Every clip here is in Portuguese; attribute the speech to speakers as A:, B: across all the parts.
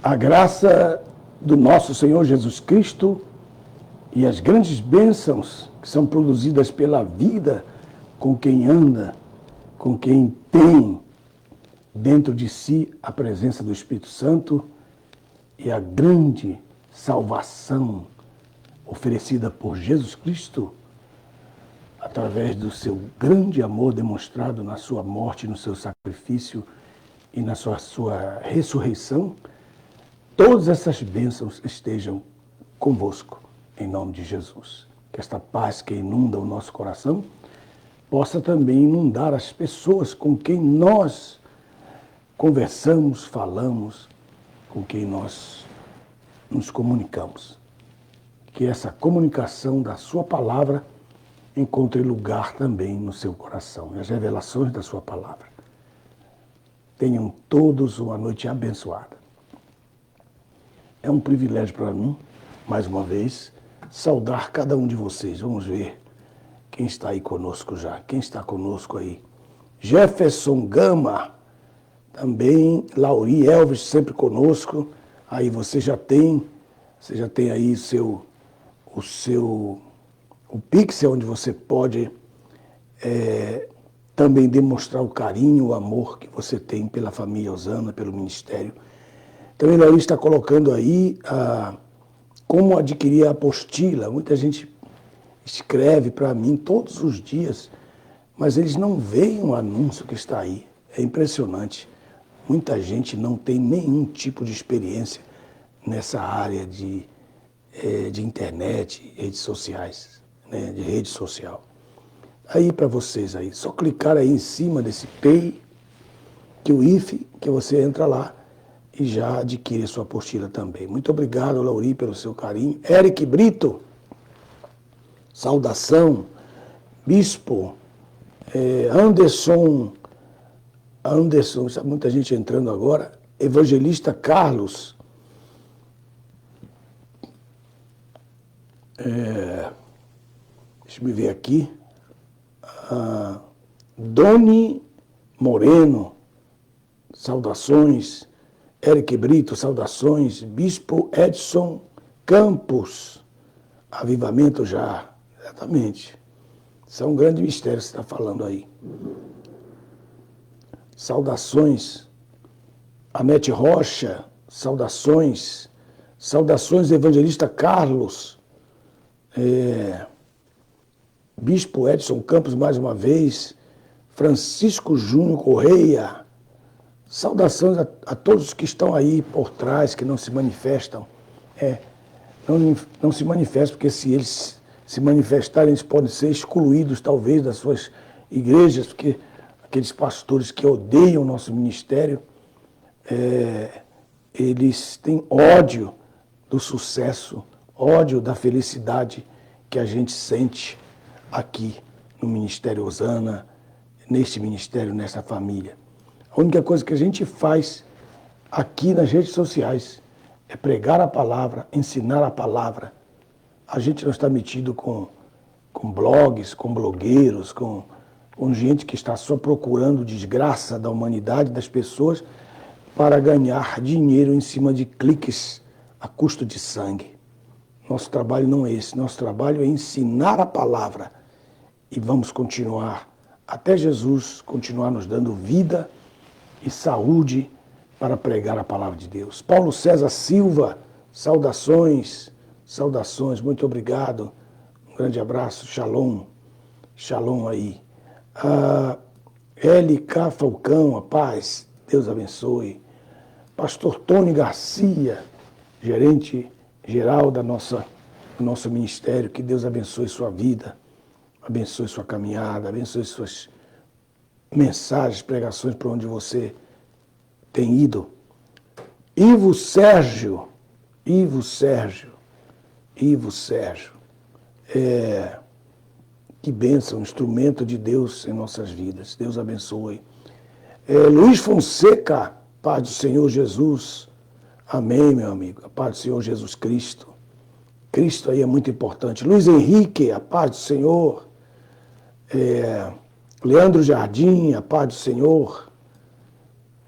A: A graça do nosso Senhor Jesus Cristo e as grandes bênçãos que são produzidas pela vida com quem anda, com quem tem dentro de si a presença do Espírito Santo e a grande salvação oferecida por Jesus Cristo através do seu grande amor demonstrado na sua morte, no seu sacrifício e na sua ressurreição. Todas essas bênçãos estejam convosco, em nome de Jesus. Que esta paz que inunda o nosso coração possa também inundar as pessoas com quem nós conversamos, falamos, com quem nós nos comunicamos. Que essa comunicação da sua palavra encontre lugar também no seu coração, e as revelações da sua palavra. Tenham todos uma noite abençoada. É um privilégio para mim, mais uma vez, saudar cada um de vocês. Vamos ver quem está aí conosco já. Quem está conosco aí? Jefferson Gama, também Lauri Elvis, sempre conosco. Aí você já tem aí o Pixel, onde você pode também demonstrar o carinho, o amor que você tem pela família Osana, pelo ministério. Também Lauri está colocando aí como adquirir a apostila. Muita gente escreve para mim todos os dias, mas eles não veem o anúncio que está aí. É impressionante. Muita gente não tem nenhum tipo de experiência nessa área de internet, redes sociais, né, de rede social. Aí para vocês aí, só clicar aí em cima desse Pay, que o IF, que você entra lá e já adquire a sua apostila também. Muito obrigado, Lauri, pelo seu carinho. Eric Brito, saudação. Bispo, Anderson, muita gente entrando agora. Evangelista Carlos. Deixa eu ver aqui. Doni Moreno, saudações. Eric Brito, saudações. Bispo Edson Campos, avivamento já, exatamente. Isso é um grande mistério que você está falando aí. Saudações. Anete Rocha, saudações. Saudações, Evangelista Carlos. Bispo Edson Campos, mais uma vez. Francisco Júnior Correia. Saudações a todos que estão aí por trás, que não se manifestam. Não se manifestam, porque se eles se manifestarem, eles podem ser excluídos, talvez, das suas igrejas, porque aqueles pastores que odeiam o nosso ministério, eles têm ódio do sucesso, ódio da felicidade que a gente sente aqui no Ministério Osana, neste ministério, nessa família. A única coisa que a gente faz aqui nas redes sociais é pregar a palavra, ensinar a palavra. A gente não está metido com blogs, com blogueiros, com gente que está só procurando desgraça da humanidade, das pessoas, para ganhar dinheiro em cima de cliques a custo de sangue. Nosso trabalho não é esse. Nosso trabalho é ensinar a palavra. E vamos continuar até Jesus continuar nos dando vida e saúde para pregar a palavra de Deus. Paulo César Silva, saudações, saudações, muito obrigado. Um grande abraço, shalom, shalom aí. LK Falcão, a paz, Deus abençoe. Pastor Tony Garcia, gerente geral do nosso ministério, que Deus abençoe sua vida, abençoe sua caminhada, abençoe suas mensagens, pregações por onde você tem ido. Ivo Sérgio, que bênção, instrumento de Deus em nossas vidas. Deus abençoe. Luiz Fonseca, paz do Senhor Jesus. Amém, meu amigo. A paz do Senhor Jesus Cristo. Cristo aí é muito importante. Luiz Henrique, a paz do Senhor. Leandro Jardim, a paz do Senhor.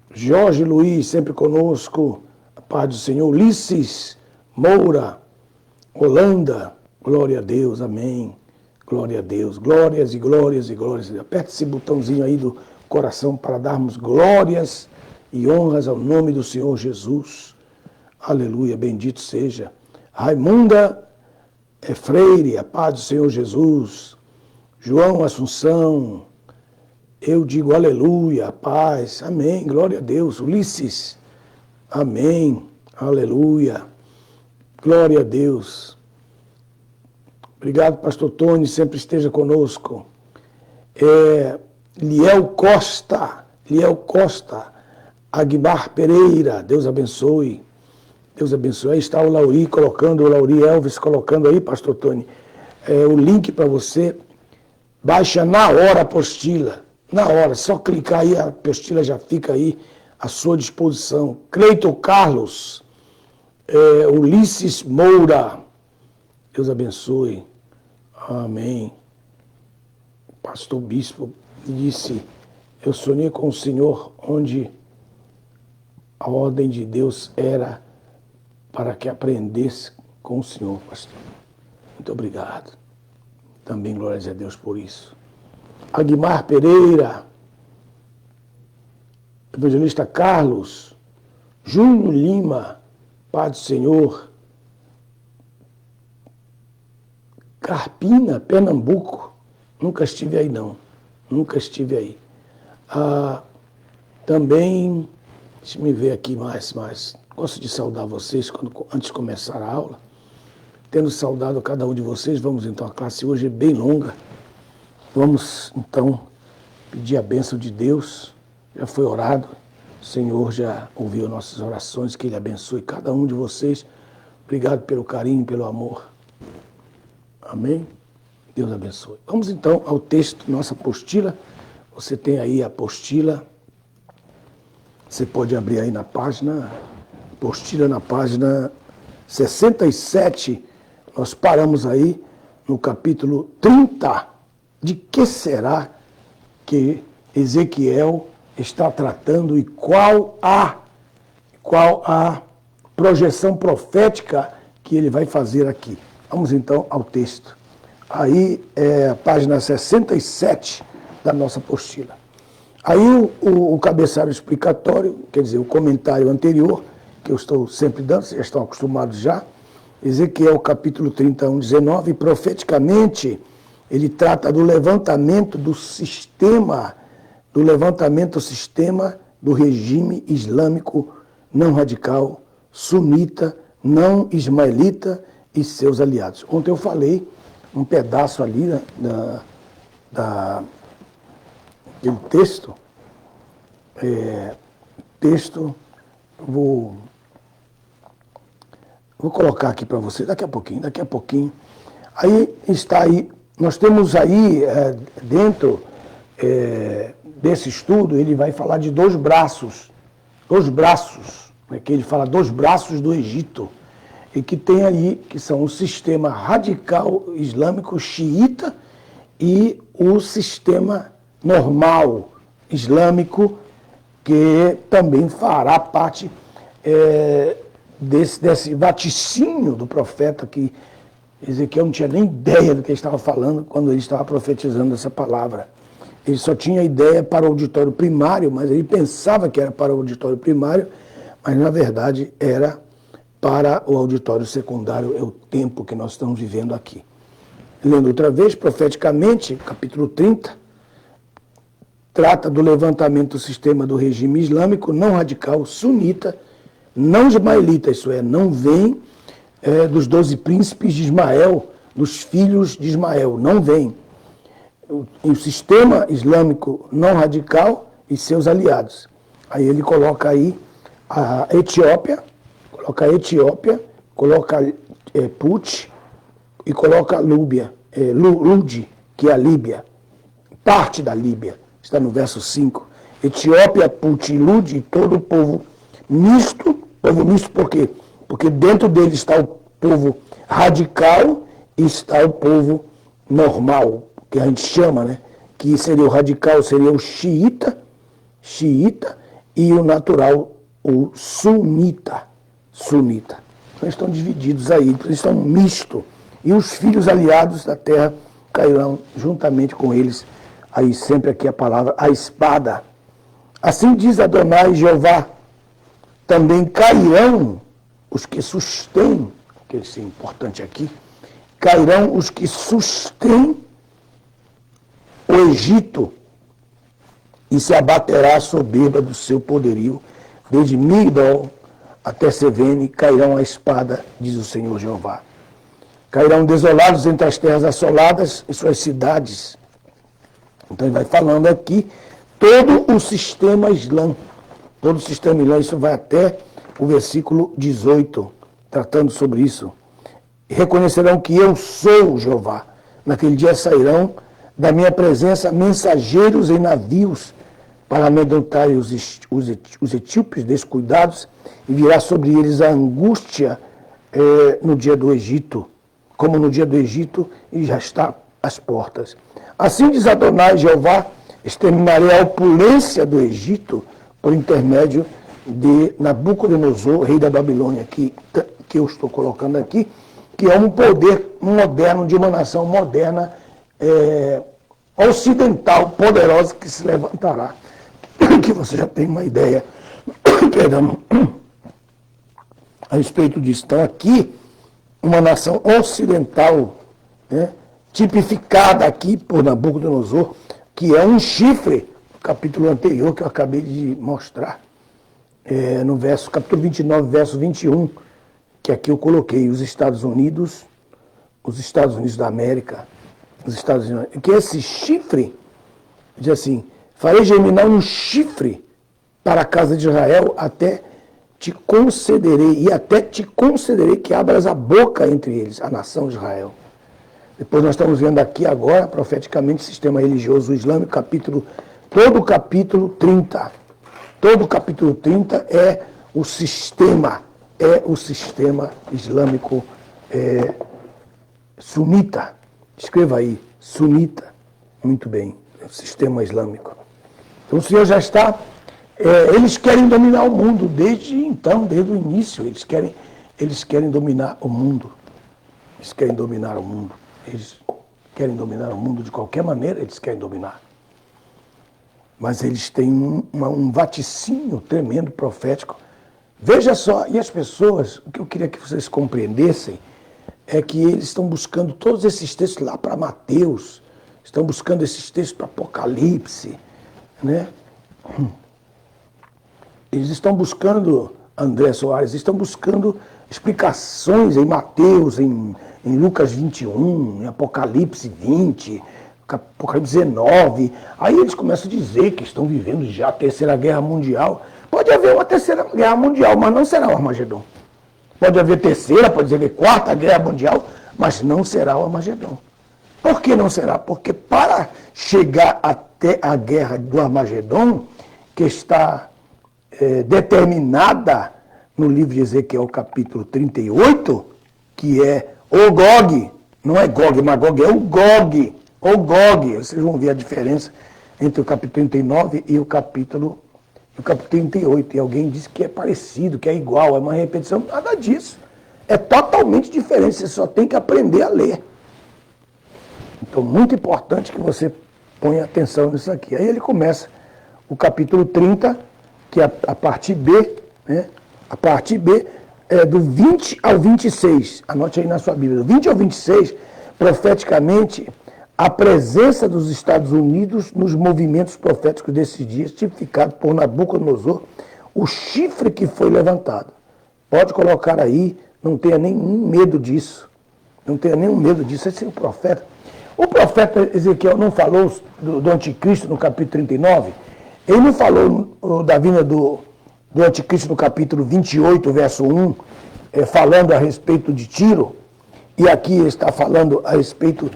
A: Jorge Luiz, sempre conosco, a paz do Senhor. Ulisses Moura, Holanda, glória a Deus, amém. Glória a Deus, glórias e glórias e glórias. Aperte esse botãozinho aí do coração para darmos glórias e honras ao nome do Senhor Jesus. Aleluia, bendito seja. Raimunda Freire, a paz do Senhor Jesus. João Assunção, eu digo aleluia, paz, amém, glória a Deus. Ulisses, amém, aleluia, glória a Deus. Obrigado, pastor Tony, sempre esteja conosco. Liel Costa, Aguimar Pereira, Deus abençoe. Deus abençoe. Aí está o Lauri colocando, o Lauri Elvis colocando aí, pastor Tony, o link para você. Baixa na hora a apostila. Na hora, só clicar aí, a apostila já fica aí à sua disposição. Cleiton Carlos, Ulisses Moura, Deus abençoe. Amém. Pastor Bispo disse, eu sonhei com o Senhor onde a ordem de Deus era para que aprendesse com o Senhor, pastor. Muito obrigado. Também glórias a Deus por isso. Aguimar Pereira, evangelista Carlos, Júnior Lima, Pai do Senhor, Carpina, Pernambuco, nunca estive aí não, nunca estive aí. Também, deixa eu ver aqui mais, gosto de saudar vocês antes de começar a aula. Tendo saudado cada um de vocês, vamos então, a classe hoje é bem longa. Vamos então pedir a bênção de Deus. Já foi orado, o Senhor já ouviu nossas orações, que Ele abençoe cada um de vocês. Obrigado pelo carinho, pelo amor. Amém? Deus abençoe. Vamos então ao texto, nossa apostila. Você tem aí a apostila. Você pode abrir aí na página, apostila na página 67. Nós paramos aí no capítulo 30. De que será que Ezequiel está tratando e qual a projeção profética que ele vai fazer aqui? Vamos então ao texto. Aí é a página 67 da nossa apostila. Aí o cabeçalho explicatório, quer dizer, o comentário anterior, que eu estou sempre dando, vocês já estão acostumados já, Ezequiel capítulo 31, 19, profeticamente ele trata do levantamento do sistema do regime islâmico não radical, sunita, não ismaelita e seus aliados. Ontem eu falei um pedaço ali daquele texto, vou colocar aqui para você daqui a pouquinho. Aí está aí, nós temos aí dentro desse estudo, ele vai falar de dois braços, né, que ele fala dos braços do Egito, e que tem aí, que são o sistema radical islâmico xiita e o sistema normal islâmico, que também fará parte desse vaticínio do profeta, que Ezequiel não tinha nem ideia do que ele estava falando quando ele estava profetizando essa palavra. Ele só tinha ideia para o auditório primário, mas ele pensava que era para o auditório primário, mas na verdade era para o auditório secundário, é o tempo que nós estamos vivendo aqui. Lendo outra vez, profeticamente, capítulo 30, trata do levantamento do sistema do regime islâmico não radical, sunita, não ismaelita, isso é, não vem dos 12 príncipes de Ismael, dos filhos de Ismael, não vem. O sistema islâmico não radical e seus aliados. Aí ele coloca aí a Etiópia, coloca Put e coloca Lud, que é a Líbia, parte da Líbia, está no verso 5. Etiópia, Put e Lud, e todo o povo misto por quê? Porque dentro dele está o povo radical e está o povo normal, que a gente chama, né? Que seria o radical, seria o xiita, e o natural, o sunita. sunita. Então estão divididos aí, então estão mistos. E os filhos aliados da terra cairão juntamente com eles. Aí sempre aqui a palavra, a espada. Assim diz Adonai Jeová, também cairão os que sustêm, que isso é importante aqui, cairão os que sustêm o Egito, e se abaterá a soberba do seu poderio, desde Migdol até Sevene, cairão a espada, diz o Senhor Jeová. Cairão desolados entre as terras assoladas e suas cidades. Então ele vai falando aqui todo o sistema islã. Todo o sistema islã, isso vai até o versículo 18, tratando sobre isso. Reconhecerão que eu sou Jeová. Naquele dia sairão da minha presença mensageiros em navios para amedrontarem os etíopes descuidados, e virá sobre eles a angústia no dia do Egito, como no dia do Egito, e já está às portas. Assim diz Adonai Jeová, exterminarei a opulência do Egito por intermédio de Nabucodonosor, rei da Babilônia, que eu estou colocando aqui, que é um poder moderno, de uma nação moderna, ocidental, poderosa, que se levantará. Que você já tem uma ideia, perdão, a respeito disso. Então aqui, uma nação ocidental, né, tipificada aqui por Nabucodonosor, que é um chifre, capítulo anterior que eu acabei de mostrar, no capítulo 29, verso 21, que aqui eu coloquei os Estados Unidos da América, os Estados Unidos, que esse chifre, diz assim, farei germinar um chifre para a casa de Israel, até te concederei que abras a boca entre eles, a nação de Israel. Depois nós estamos vendo aqui agora, profeticamente, o sistema religioso islâmico, todo o capítulo 30. Todo o capítulo 30 é o sistema islâmico sunita. Escreva aí, sunita. Muito bem, é o sistema islâmico. Então o Senhor já está... eles querem dominar o mundo desde então, desde o início. Eles querem dominar o mundo. Eles querem dominar o mundo. Eles querem dominar o mundo de qualquer maneira, eles querem dominar. Mas eles têm um vaticínio tremendo, profético. Veja só, e as pessoas, o que eu queria que vocês compreendessem, é que eles estão buscando todos esses textos lá para Mateus, estão buscando esses textos para Apocalipse, né? Eles estão buscando, André Soares, estão buscando explicações em Mateus, em Lucas 21, em Apocalipse 20, Apocalipse 19. Aí eles começam a dizer que estão vivendo já a Terceira Guerra Mundial. Pode haver uma Terceira Guerra Mundial, mas não será o Armagedon. Pode haver terceira, pode haver quarta Guerra Mundial, mas não será o Armagedon. Por que não será? Porque para chegar até a guerra do Armagedon, que está determinada no livro de Ezequiel, capítulo 38, que é o Gog, não é Gog, mas Gog é o Gog. O Gog, vocês vão ver a diferença entre o capítulo 39 e o capítulo 38. E alguém disse que é parecido, que é igual, é uma repetição. Nada disso. É totalmente diferente, você só tem que aprender a ler. Então, muito importante que você ponha atenção nisso aqui. Aí ele começa o capítulo 30, que é a parte B, né? A parte B é do 20 ao 26. Anote aí na sua Bíblia. Do 20 ao 26, profeticamente, a presença dos Estados Unidos nos movimentos proféticos desses dias, tipificado por Nabucodonosor, o chifre que foi levantado. Pode colocar aí, não tenha nenhum medo disso. Não tenha nenhum medo disso. Esse é o profeta. O profeta Ezequiel não falou do anticristo no capítulo 39? Ele não falou da vinda do anticristo no capítulo 28, verso 1, falando a respeito de Tiro? E aqui ele está falando a respeito...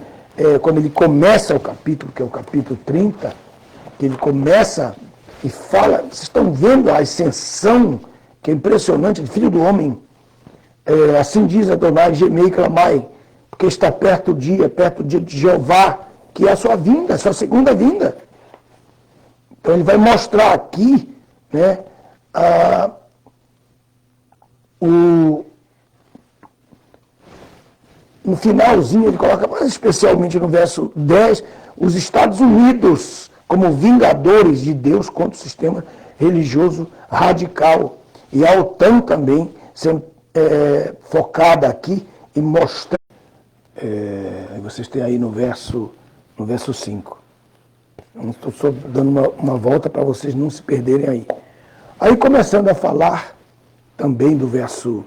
A: quando ele começa o capítulo, que é o capítulo 30, que ele começa e fala, vocês estão vendo a ascensão, que é impressionante, filho do homem, assim diz Adonai, gemei e clamai, porque está perto o dia de Jeová, que é a sua vinda, a sua segunda vinda. Então ele vai mostrar aqui, né, No finalzinho ele coloca, mais especialmente no verso 10, os Estados Unidos como vingadores de Deus contra o sistema religioso radical. E a OTAN também sendo focada aqui e mostrando. Vocês têm aí no verso 5. Estou só dando uma volta para vocês não se perderem aí. Aí começando a falar também do 20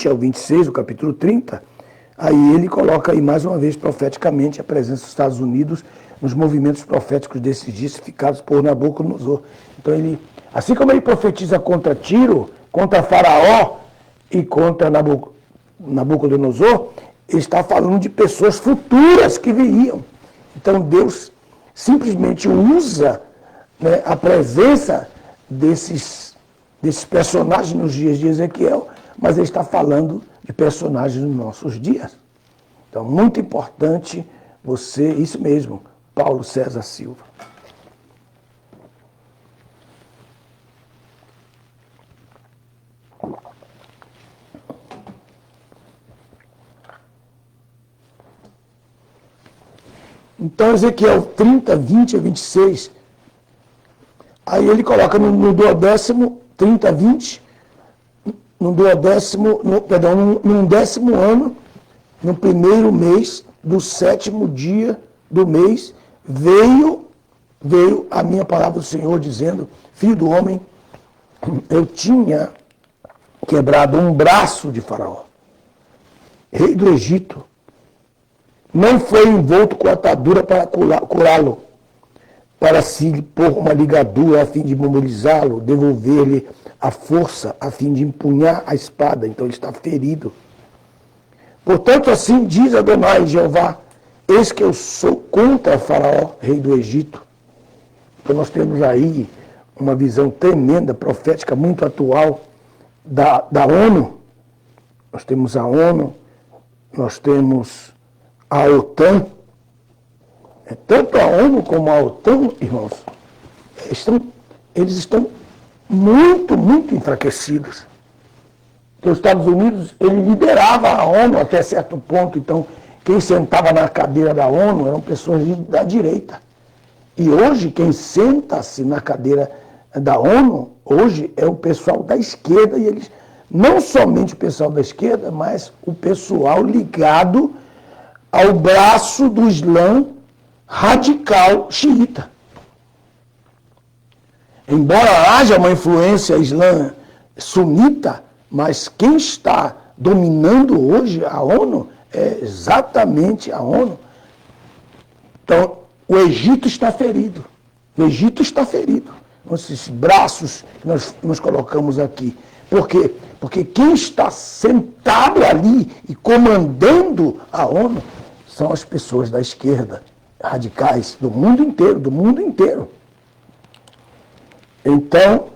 A: ao 26, do capítulo 30, aí ele coloca aí mais uma vez profeticamente a presença dos Estados Unidos nos movimentos proféticos desses dias ficados por Nabucodonosor. Então ele, assim como ele profetiza contra Tiro, contra Faraó e contra Nabucodonosor, ele está falando de pessoas futuras que viriam. Então Deus simplesmente usa, né, a presença desses personagens nos dias de Ezequiel, mas ele está falando de personagens nos nossos dias. Então, muito importante isso mesmo, Paulo César Silva. Então, Ezequiel 30, 20 a 26, aí ele coloca no duodécimo, 30, 20, num 10º ano, no primeiro mês, do 7º dia do mês, veio a minha palavra do Senhor dizendo, filho do homem, eu tinha quebrado um braço de Faraó, rei do Egito. Não foi envolto com atadura para curá-lo, para se pôr uma ligadura a fim de mobilizá-lo, devolver-lhe a força a fim de empunhar a espada. Então ele está ferido. Portanto, assim diz Adonai Jeová, eis que eu sou contra Faraó, rei do Egito. Então nós temos aí uma visão tremenda, profética, muito atual da ONU. Nós temos a ONU, nós temos a OTAN. Tanto a ONU como a OTAN, irmãos, eles estão muito, muito enfraquecidos. Porque os Estados Unidos, ele liderava a ONU até certo ponto, então quem sentava na cadeira da ONU eram pessoas da direita. E hoje, quem senta-se na cadeira da ONU, hoje é o pessoal da esquerda, e eles, não somente o pessoal da esquerda, mas o pessoal ligado ao braço do Islã radical xiita. Embora haja uma influência islã sunita, mas quem está dominando hoje a ONU é exatamente a ONU. Então, o Egito está ferido. O Egito está ferido. Esses braços que nós colocamos aqui. Por quê? Porque quem está sentado ali e comandando a ONU são as pessoas da esquerda, radicais, do mundo inteiro. Então,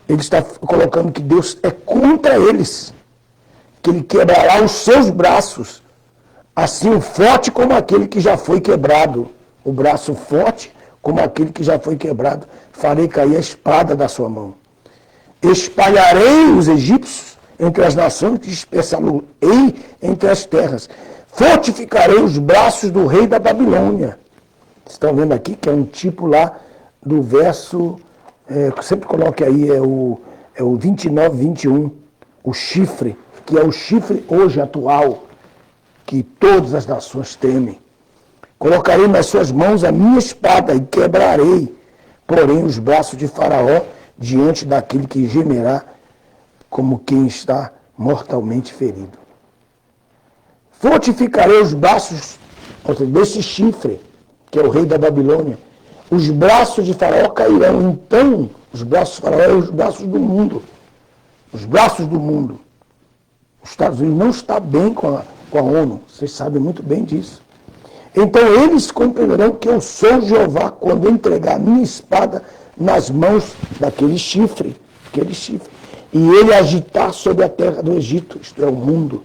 A: ele está colocando que Deus é contra eles, que ele quebrará os seus braços, assim o forte como aquele que já foi quebrado. O braço forte como aquele que já foi quebrado, farei cair a espada da sua mão. Espalharei os egípcios entre as nações, dispersá-los-ei entre as terras. Fortificarei os braços do rei da Babilônia. Vocês estão vendo aqui que é um tipo lá do verso, sempre coloque aí, é o 29, 21, o chifre, que é o chifre hoje atual, que todas as nações temem. Colocarei nas suas mãos a minha espada e quebrarei, porém, os braços de Faraó diante daquele que gemerá como quem está mortalmente ferido. Fortificarei os braços desse chifre, que é o rei da Babilônia. Os braços de Faraó cairão. Então, os braços de Faraó são os braços do mundo. Os braços do mundo. Os Estados Unidos não está bem com a ONU. Vocês sabem muito bem disso. Então eles compreenderão que eu sou Jeová quando entregar a minha espada nas mãos daquele chifre, e ele agitar sobre a terra do Egito, isto é, o mundo.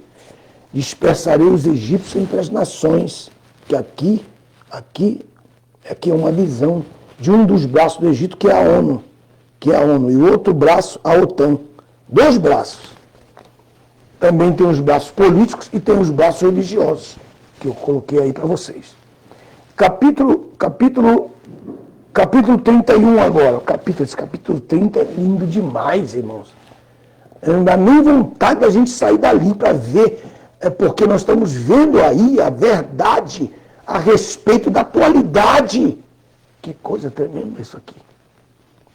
A: Dispersarei os egípcios entre as nações, que aqui é uma visão de um dos braços do Egito, que é a ONU. E o outro braço, a OTAN. 2 braços. Também tem os braços políticos e tem os braços religiosos, que eu coloquei aí para vocês. Capítulo 31 agora. Esse capítulo 30 é lindo demais, irmãos. Não dá nem vontade da gente sair dali para ver, porque nós estamos vendo aí a verdade a respeito da atualidade. Que coisa tremenda isso aqui.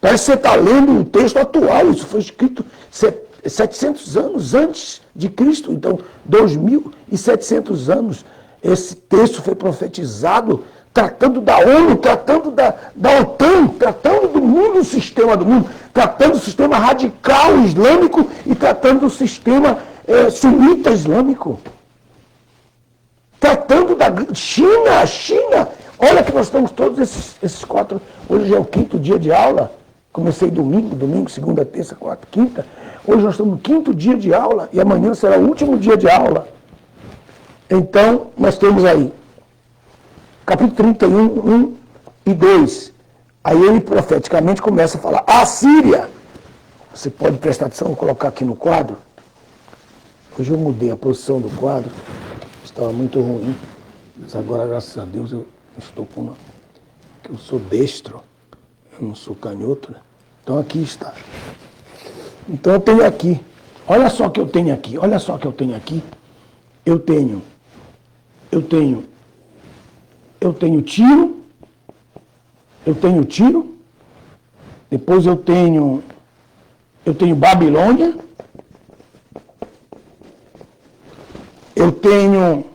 A: Parece que você está lendo um texto atual, isso foi escrito 700 anos antes de Cristo, então 2.700 anos. Esse texto foi profetizado tratando da ONU, tratando da OTAN, tratando do mundo, do sistema do mundo, tratando do sistema radical islâmico e tratando do sistema sunita islâmico. Tratando da China, a China. Olha que nós estamos todos esses 4, hoje já é o 5º dia de aula, comecei domingo, segunda, terça, quarta, quinta, hoje nós estamos no 5º dia de aula e amanhã será o último dia de aula. Então, nós temos aí, capítulo 31, 1 e 2. Aí ele profeticamente começa a falar, a Síria, você pode prestar atenção, vou colocar aqui no quadro. Hoje eu mudei a posição do quadro, estava muito ruim, mas agora, graças a Deus, eu estou com uma, que eu sou destro, eu não sou canhoto, né? Então aqui está. Então eu tenho aqui, olha só o que eu tenho aqui, eu tenho Tiro, depois eu tenho Babilônia, eu tenho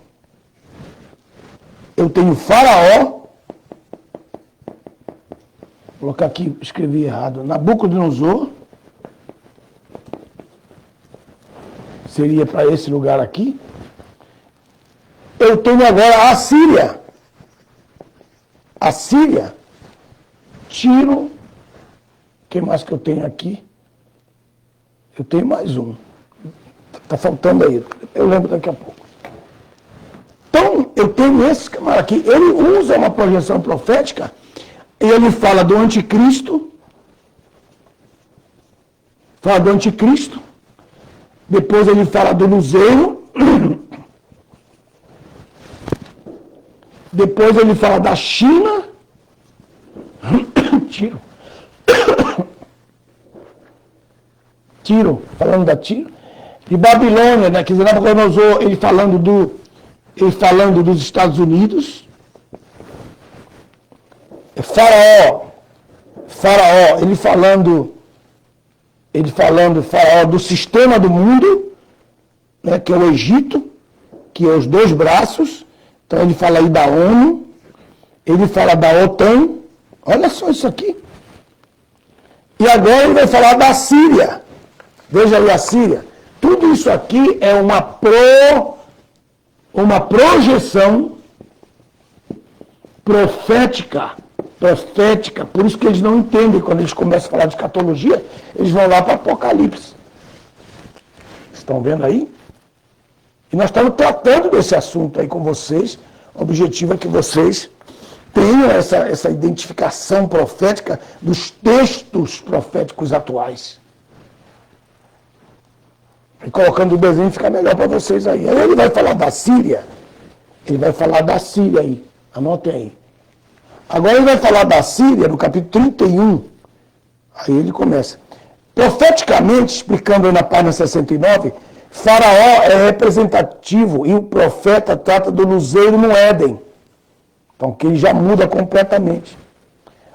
A: Faraó, vou colocar aqui, escrevi errado, Nabucodonosor, seria para esse lugar aqui. Eu tenho agora a Síria, Tiro, o que mais que eu tenho aqui? Eu tenho mais um, está faltando aí, eu lembro daqui a pouco. Então, eu tenho esse camarada aqui, ele usa uma projeção profética, e ele fala do anticristo, depois ele fala do luzeiro, depois ele fala da China, Tiro, falando da Tiro, de Babilônia, né, quer dizer, Nabucodonosor, ele falando dos Estados Unidos, Faraó, ele falando Faraó do sistema do mundo, né, que é o Egito, que é os 2 braços, então ele fala aí da ONU, ele fala da OTAN, olha só isso aqui. E agora ele vai falar da Síria, veja aí a Síria. Tudo isso aqui é uma projeção profética, por isso que eles não entendem, quando eles começam a falar de escatologia, eles vão lá para Apocalipse. Estão vendo aí? E nós estamos tratando desse assunto aí com vocês, o objetivo é que vocês tenham essa identificação profética dos textos proféticos atuais. E colocando o desenho fica melhor para vocês aí. Aí ele vai falar da Síria, aí, anotem aí. Agora ele vai falar da Síria, no capítulo 31, aí ele começa. Profeticamente, explicando aí na página 69, Faraó é representativo e o profeta trata do luzeiro no Éden. Então, que ele já muda completamente.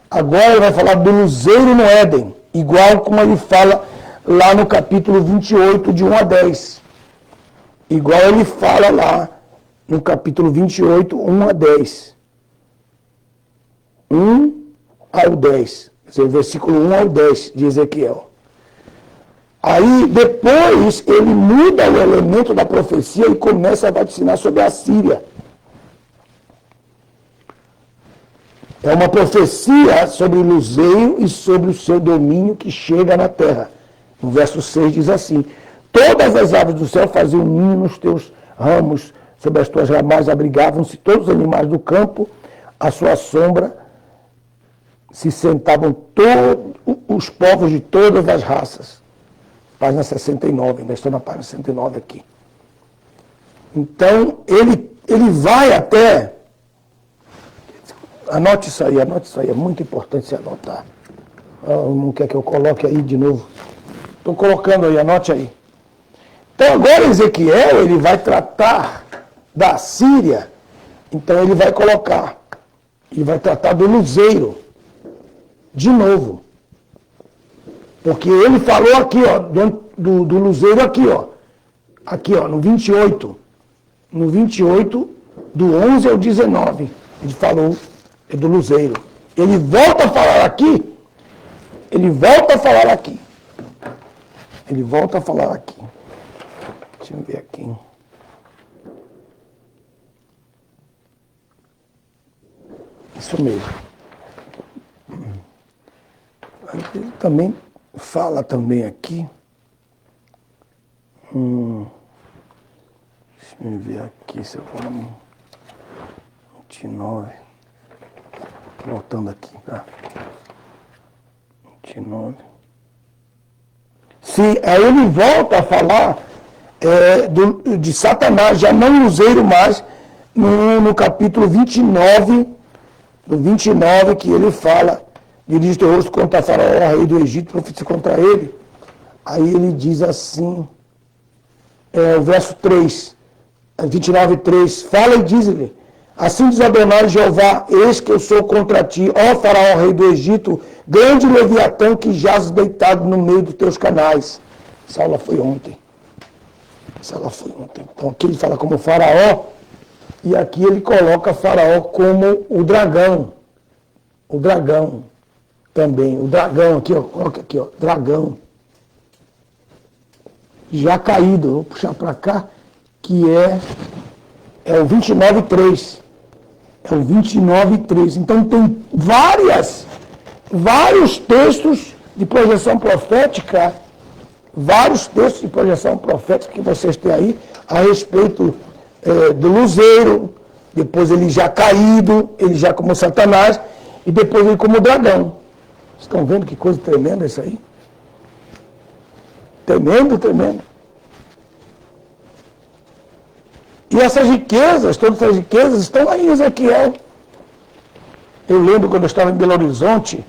A: Agora ele vai falar do luzeiro no Éden, igual como ele fala lá no capítulo 28, de 1 a 10. Igual ele fala lá no capítulo 28, 1 a 10. 1 ao 10. Quer dizer, versículo 1 ao 10 de Ezequiel. Aí, depois, ele muda o elemento da profecia e começa a vaticinar sobre a Síria. É uma profecia sobre o luzeiro e sobre o seu domínio que chega na terra. No verso 6 diz assim: todas as aves do céu faziam ninho nos teus ramos, sobre as tuas ramais abrigavam-se todos os animais do campo, a sua sombra se sentavam todos os povos de todas as raças. Página 69, ainda estou na página 69 aqui. Então, ele vai até... Anote isso aí, é muito importante você anotar. Não quer que eu coloque aí de novo? Estou colocando aí, anote aí. Então, agora Ezequiel, ele vai tratar da Síria. Então, ele vai tratar do luzeiro, de novo. Porque ele falou aqui, ó, do luzeiro aqui, ó, no 28. No 28, do 11 ao 19, ele falou do luzeiro. Ele volta a falar aqui. Deixa eu ver aqui. Isso mesmo. Ele também fala também aqui. Deixa eu ver aqui se eu vou no 29. Voltando aqui, tá? 29. Sim, aí ele volta a falar de Satanás, já não luzeiro mais, no capítulo 29, no 29, que ele fala, dirige teu rosto contra Faraó, rei do Egito, profetiza contra ele. Aí ele diz assim, o verso 3, 29, 3, fala e diz-lhe, assim diz Adonai Jeová, eis que eu sou contra ti, ó Faraó, rei do Egito, grande leviatã que jaz deitado no meio dos teus canais. Essa aula foi ontem. Então aqui ele fala como Faraó, e aqui ele coloca Faraó como o dragão. O dragão também. O dragão aqui, ó, coloca aqui, ó, dragão. Já caído, vou puxar para cá, que é o 29:3. É o 29:3. Então tem vários textos de projeção profética, que vocês têm aí, a respeito do luzeiro, depois ele já caído, ele já como Satanás, e depois ele como dragão. Estão vendo que coisa tremenda isso aí? Tremendo. E essas riquezas, todas essas riquezas estão lá em Ezequiel. Eu lembro quando eu estava em Belo Horizonte,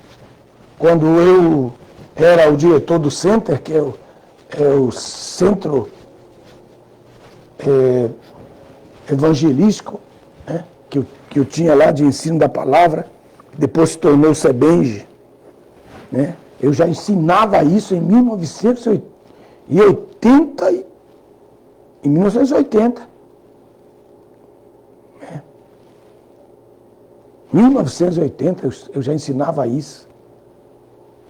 A: quando eu era o diretor do Center, que é o Centro Evangelístico, né, que eu tinha lá de ensino da palavra, depois se tornou o SEBENG, né? Eu já ensinava isso em 1980. 1980 eu já ensinava isso.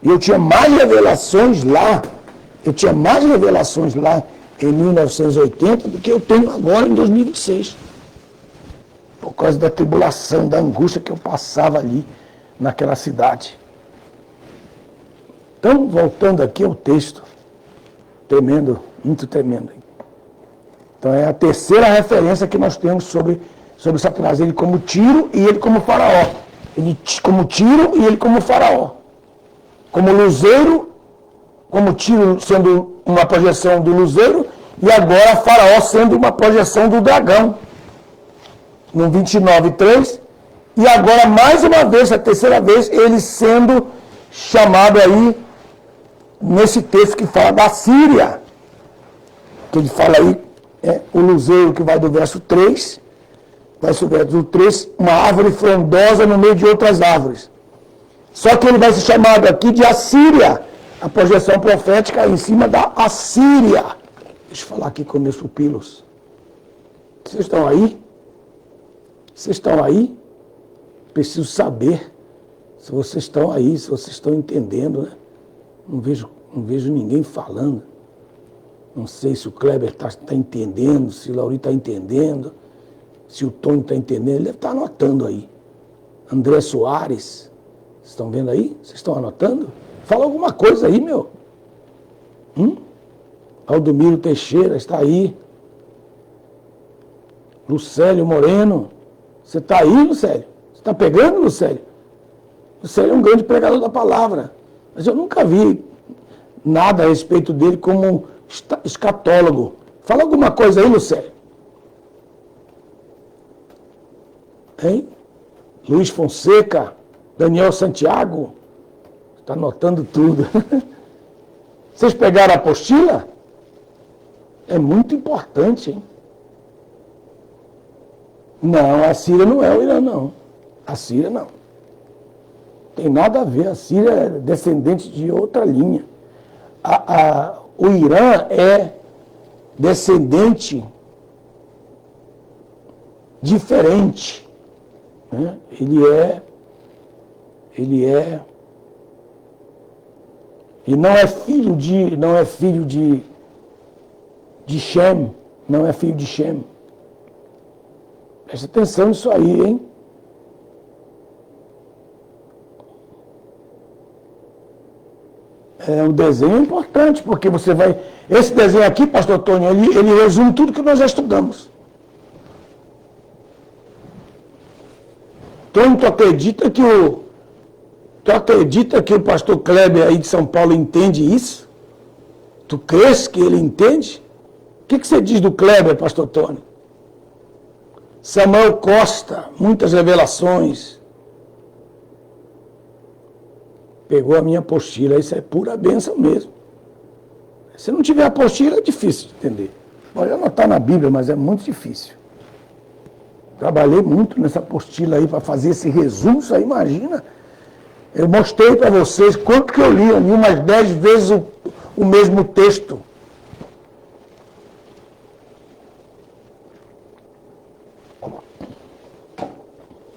A: E eu tinha mais revelações lá. Em 1980 do que eu tenho agora em 2026. Por causa da tribulação, da angústia que eu passava ali naquela cidade. Então, voltando aqui ao texto. Tremendo, muito tremendo. Então é a terceira referência que nós temos sobre Satanás. Ele como Tiro e ele como Faraó. Ele como Tiro e ele como Faraó. Como luzeiro, como Tiro sendo uma projeção do luzeiro, e agora Faraó sendo uma projeção do dragão. No 29:3. E agora, mais uma vez, a terceira vez, ele sendo chamado aí, nesse texto que fala da Síria. Que ele fala aí, o luzeiro que vai do verso 3, uma árvore frondosa no meio de outras árvores. Só que ele vai ser chamado aqui de Assíria, a projeção profética em cima da Assíria. Deixa eu falar aqui com meus pupilos. Vocês estão aí? Preciso saber se vocês estão aí, se vocês estão entendendo, né? Não vejo ninguém falando. Não sei se o Kleber está entendendo, se o Lauri está entendendo, se o Tony está entendendo. Ele deve estar anotando aí. André Soares, vocês estão vendo aí? Vocês estão anotando? Fala alguma coisa aí, meu. Aldomiro Teixeira está aí. Lucélio Moreno. Você está aí, Lucélio? Você está pegando, Lucélio? O Célio é um grande pregador da palavra, mas eu nunca vi nada a respeito dele como um escatólogo. Fala alguma coisa aí, Lucélio. Hein? Luiz Fonseca, Daniel Santiago, está anotando tudo. Vocês pegaram a apostila? É muito importante, hein? Não, a Síria não é o Irã, não. A Síria não. Tem nada a ver. A Síria é descendente de outra linha. O Irã é descendente diferente. Né? E não é filho de Shem, não é filho de Shem. Presta atenção nisso aí, hein? É um desenho importante, porque você vai... Esse desenho aqui, pastor Tony, ele resume tudo que nós já estudamos. Tony, tu acredita que o pastor Kleber aí de São Paulo entende isso? Tu crês que ele entende? O que você diz do Kleber, pastor Tony? Samuel Costa, muitas revelações. Pegou a minha apostila, isso é pura bênção mesmo. Se não tiver apostila, é difícil de entender. Pode anotar na Bíblia, mas é muito difícil. Trabalhei muito nessa apostila aí para fazer esse resumo, isso aí, imagina. Eu mostrei para vocês quanto que eu li umas 10 vezes o mesmo texto.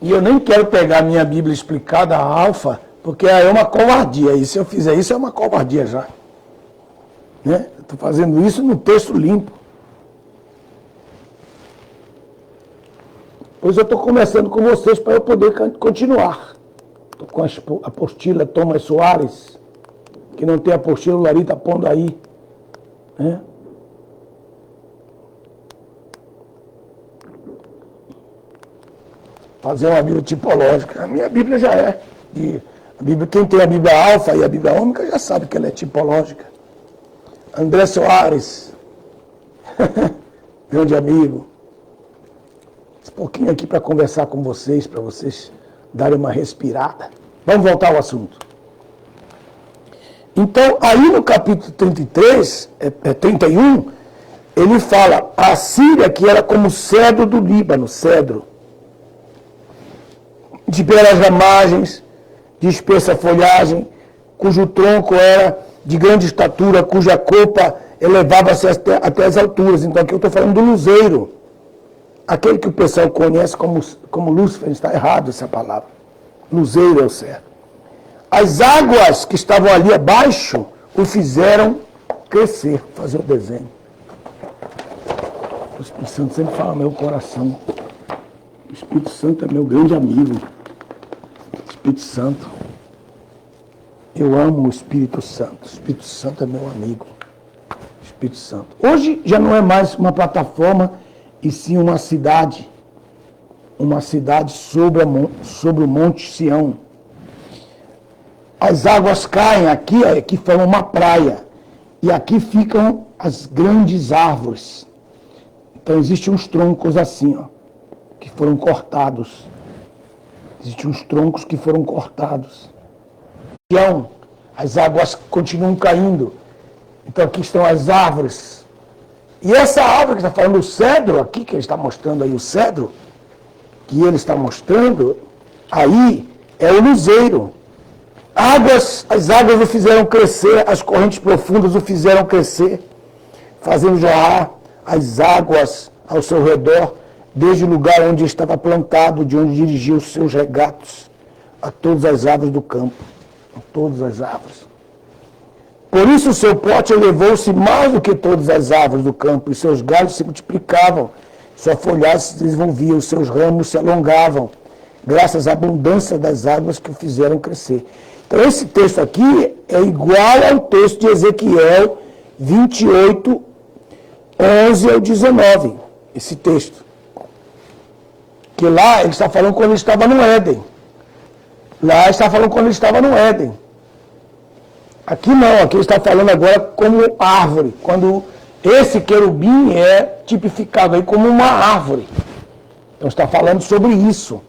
A: E eu nem quero pegar a minha Bíblia explicada, a Alfa, porque aí é uma covardia. E se eu fizer isso, é uma covardia já. Né? Estou fazendo isso no texto limpo. Pois eu estou começando com vocês para eu poder continuar. Estou com a apostila Thomas Soares, que não tem apostila, o Lari está pondo aí. Né? Fazer uma Bíblia tipológica. A minha Bíblia já é. Quem tem a Bíblia Alfa e a Bíblia Ômega já sabe que ela é tipológica. André Soares, grande amigo. Um pouquinho aqui para conversar com vocês, para vocês darem uma respirada. Vamos voltar ao assunto. Então, aí no capítulo 33, 31, ele fala, a Síria que era como cedro do Líbano, cedro, de belas ramagens, de espessa folhagem, cujo tronco era de grande estatura, cuja copa elevava-se até as alturas. Então aqui eu estou falando do luzeiro. Aquele que o pessoal conhece como Lúcifer, está errado essa palavra. Luzeiro é o certo. As águas que estavam ali abaixo o fizeram crescer, fazer o desenho. O Espírito Santo sempre fala meu coração. O Espírito Santo é meu grande amigo. Espírito Santo. Eu amo o Espírito Santo. O Espírito Santo é meu amigo. Espírito Santo. Hoje já não é mais uma plataforma, e sim uma cidade. Uma cidade sobre o Monte Sião. As águas caem aqui formam uma praia. E aqui ficam as grandes árvores. Então existem uns troncos assim, ó, que foram cortados. Existem uns troncos que foram cortados. As águas continuam caindo. Então aqui estão as árvores. E essa árvore que está falando, o cedro, aqui que ele está mostrando aí, o cedro, que ele está mostrando, aí é o luzeiro. As águas o fizeram crescer, as correntes profundas o fizeram crescer, fazendo jorrar as águas ao seu redor, desde o lugar onde estava plantado, de onde dirigia os seus regatos, a todas as árvores do campo. A todas as árvores. Por isso o seu pote elevou-se mais do que todas as árvores do campo, e seus galhos se multiplicavam, sua folhagem se desenvolvia, os seus ramos se alongavam, graças à abundância das águas que o fizeram crescer. Então esse texto aqui é igual ao texto de Ezequiel 28, 11 ao 19, esse texto. Que lá ele está falando quando ele estava no Éden. Lá está falando quando ele estava no Éden. Aqui não, aqui ele está falando agora como árvore. Quando esse querubim é tipificado aí como uma árvore. Então está falando sobre isso.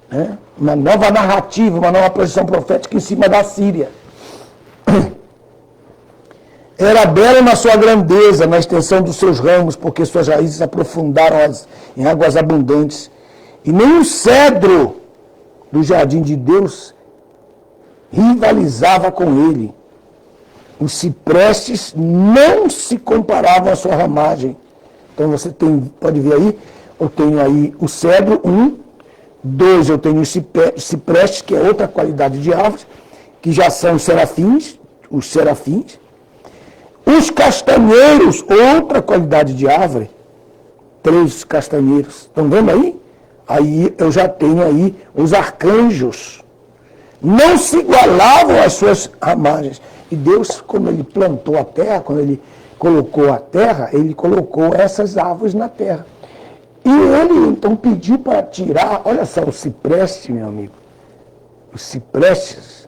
A: Né? Uma nova narrativa, uma nova posição profética em cima da Síria. Era bela na sua grandeza, na extensão dos seus ramos, porque suas raízes aprofundaram em águas abundantes. E nem o cedro do jardim de Deus rivalizava com ele. Os ciprestes não se comparavam à sua ramagem. Então você pode ver aí, eu tenho aí o cedro, 2, eu tenho os ciprestes, que é outra qualidade de árvores, que já são os serafins. Os castanheiros, outra qualidade de árvore, 3 castanheiros. Estão vendo aí? Aí eu já tenho aí os arcanjos. Não se igualavam às suas ramagens. E Deus, quando ele plantou a terra, quando ele colocou a terra, ele colocou essas árvores na terra. E ele então pediu para tirar, olha só, o cipreste, meu amigo, os ciprestes,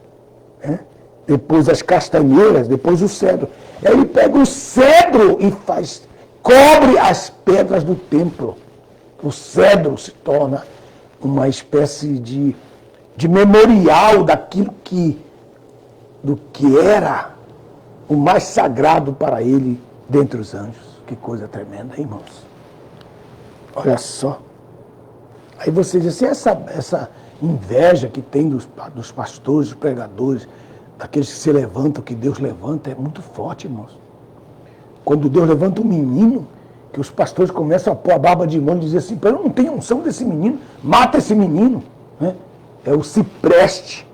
A: né? Depois as castanheiras, depois o cedro. Aí ele pega o cedro e cobre as pedras do templo. O cedro se torna uma espécie de memorial do que era o mais sagrado para ele dentre os anjos. Que coisa tremenda, hein, irmãos? Olha só. Aí você diz assim, essa inveja que tem dos pastores, dos pregadores, daqueles que se levantam, que Deus levanta, é muito forte, irmãos. Quando Deus levanta um menino, que os pastores começam a pôr a barba de mão e dizer assim, eu não tenho unção desse menino, mata esse menino. Né? É o cipreste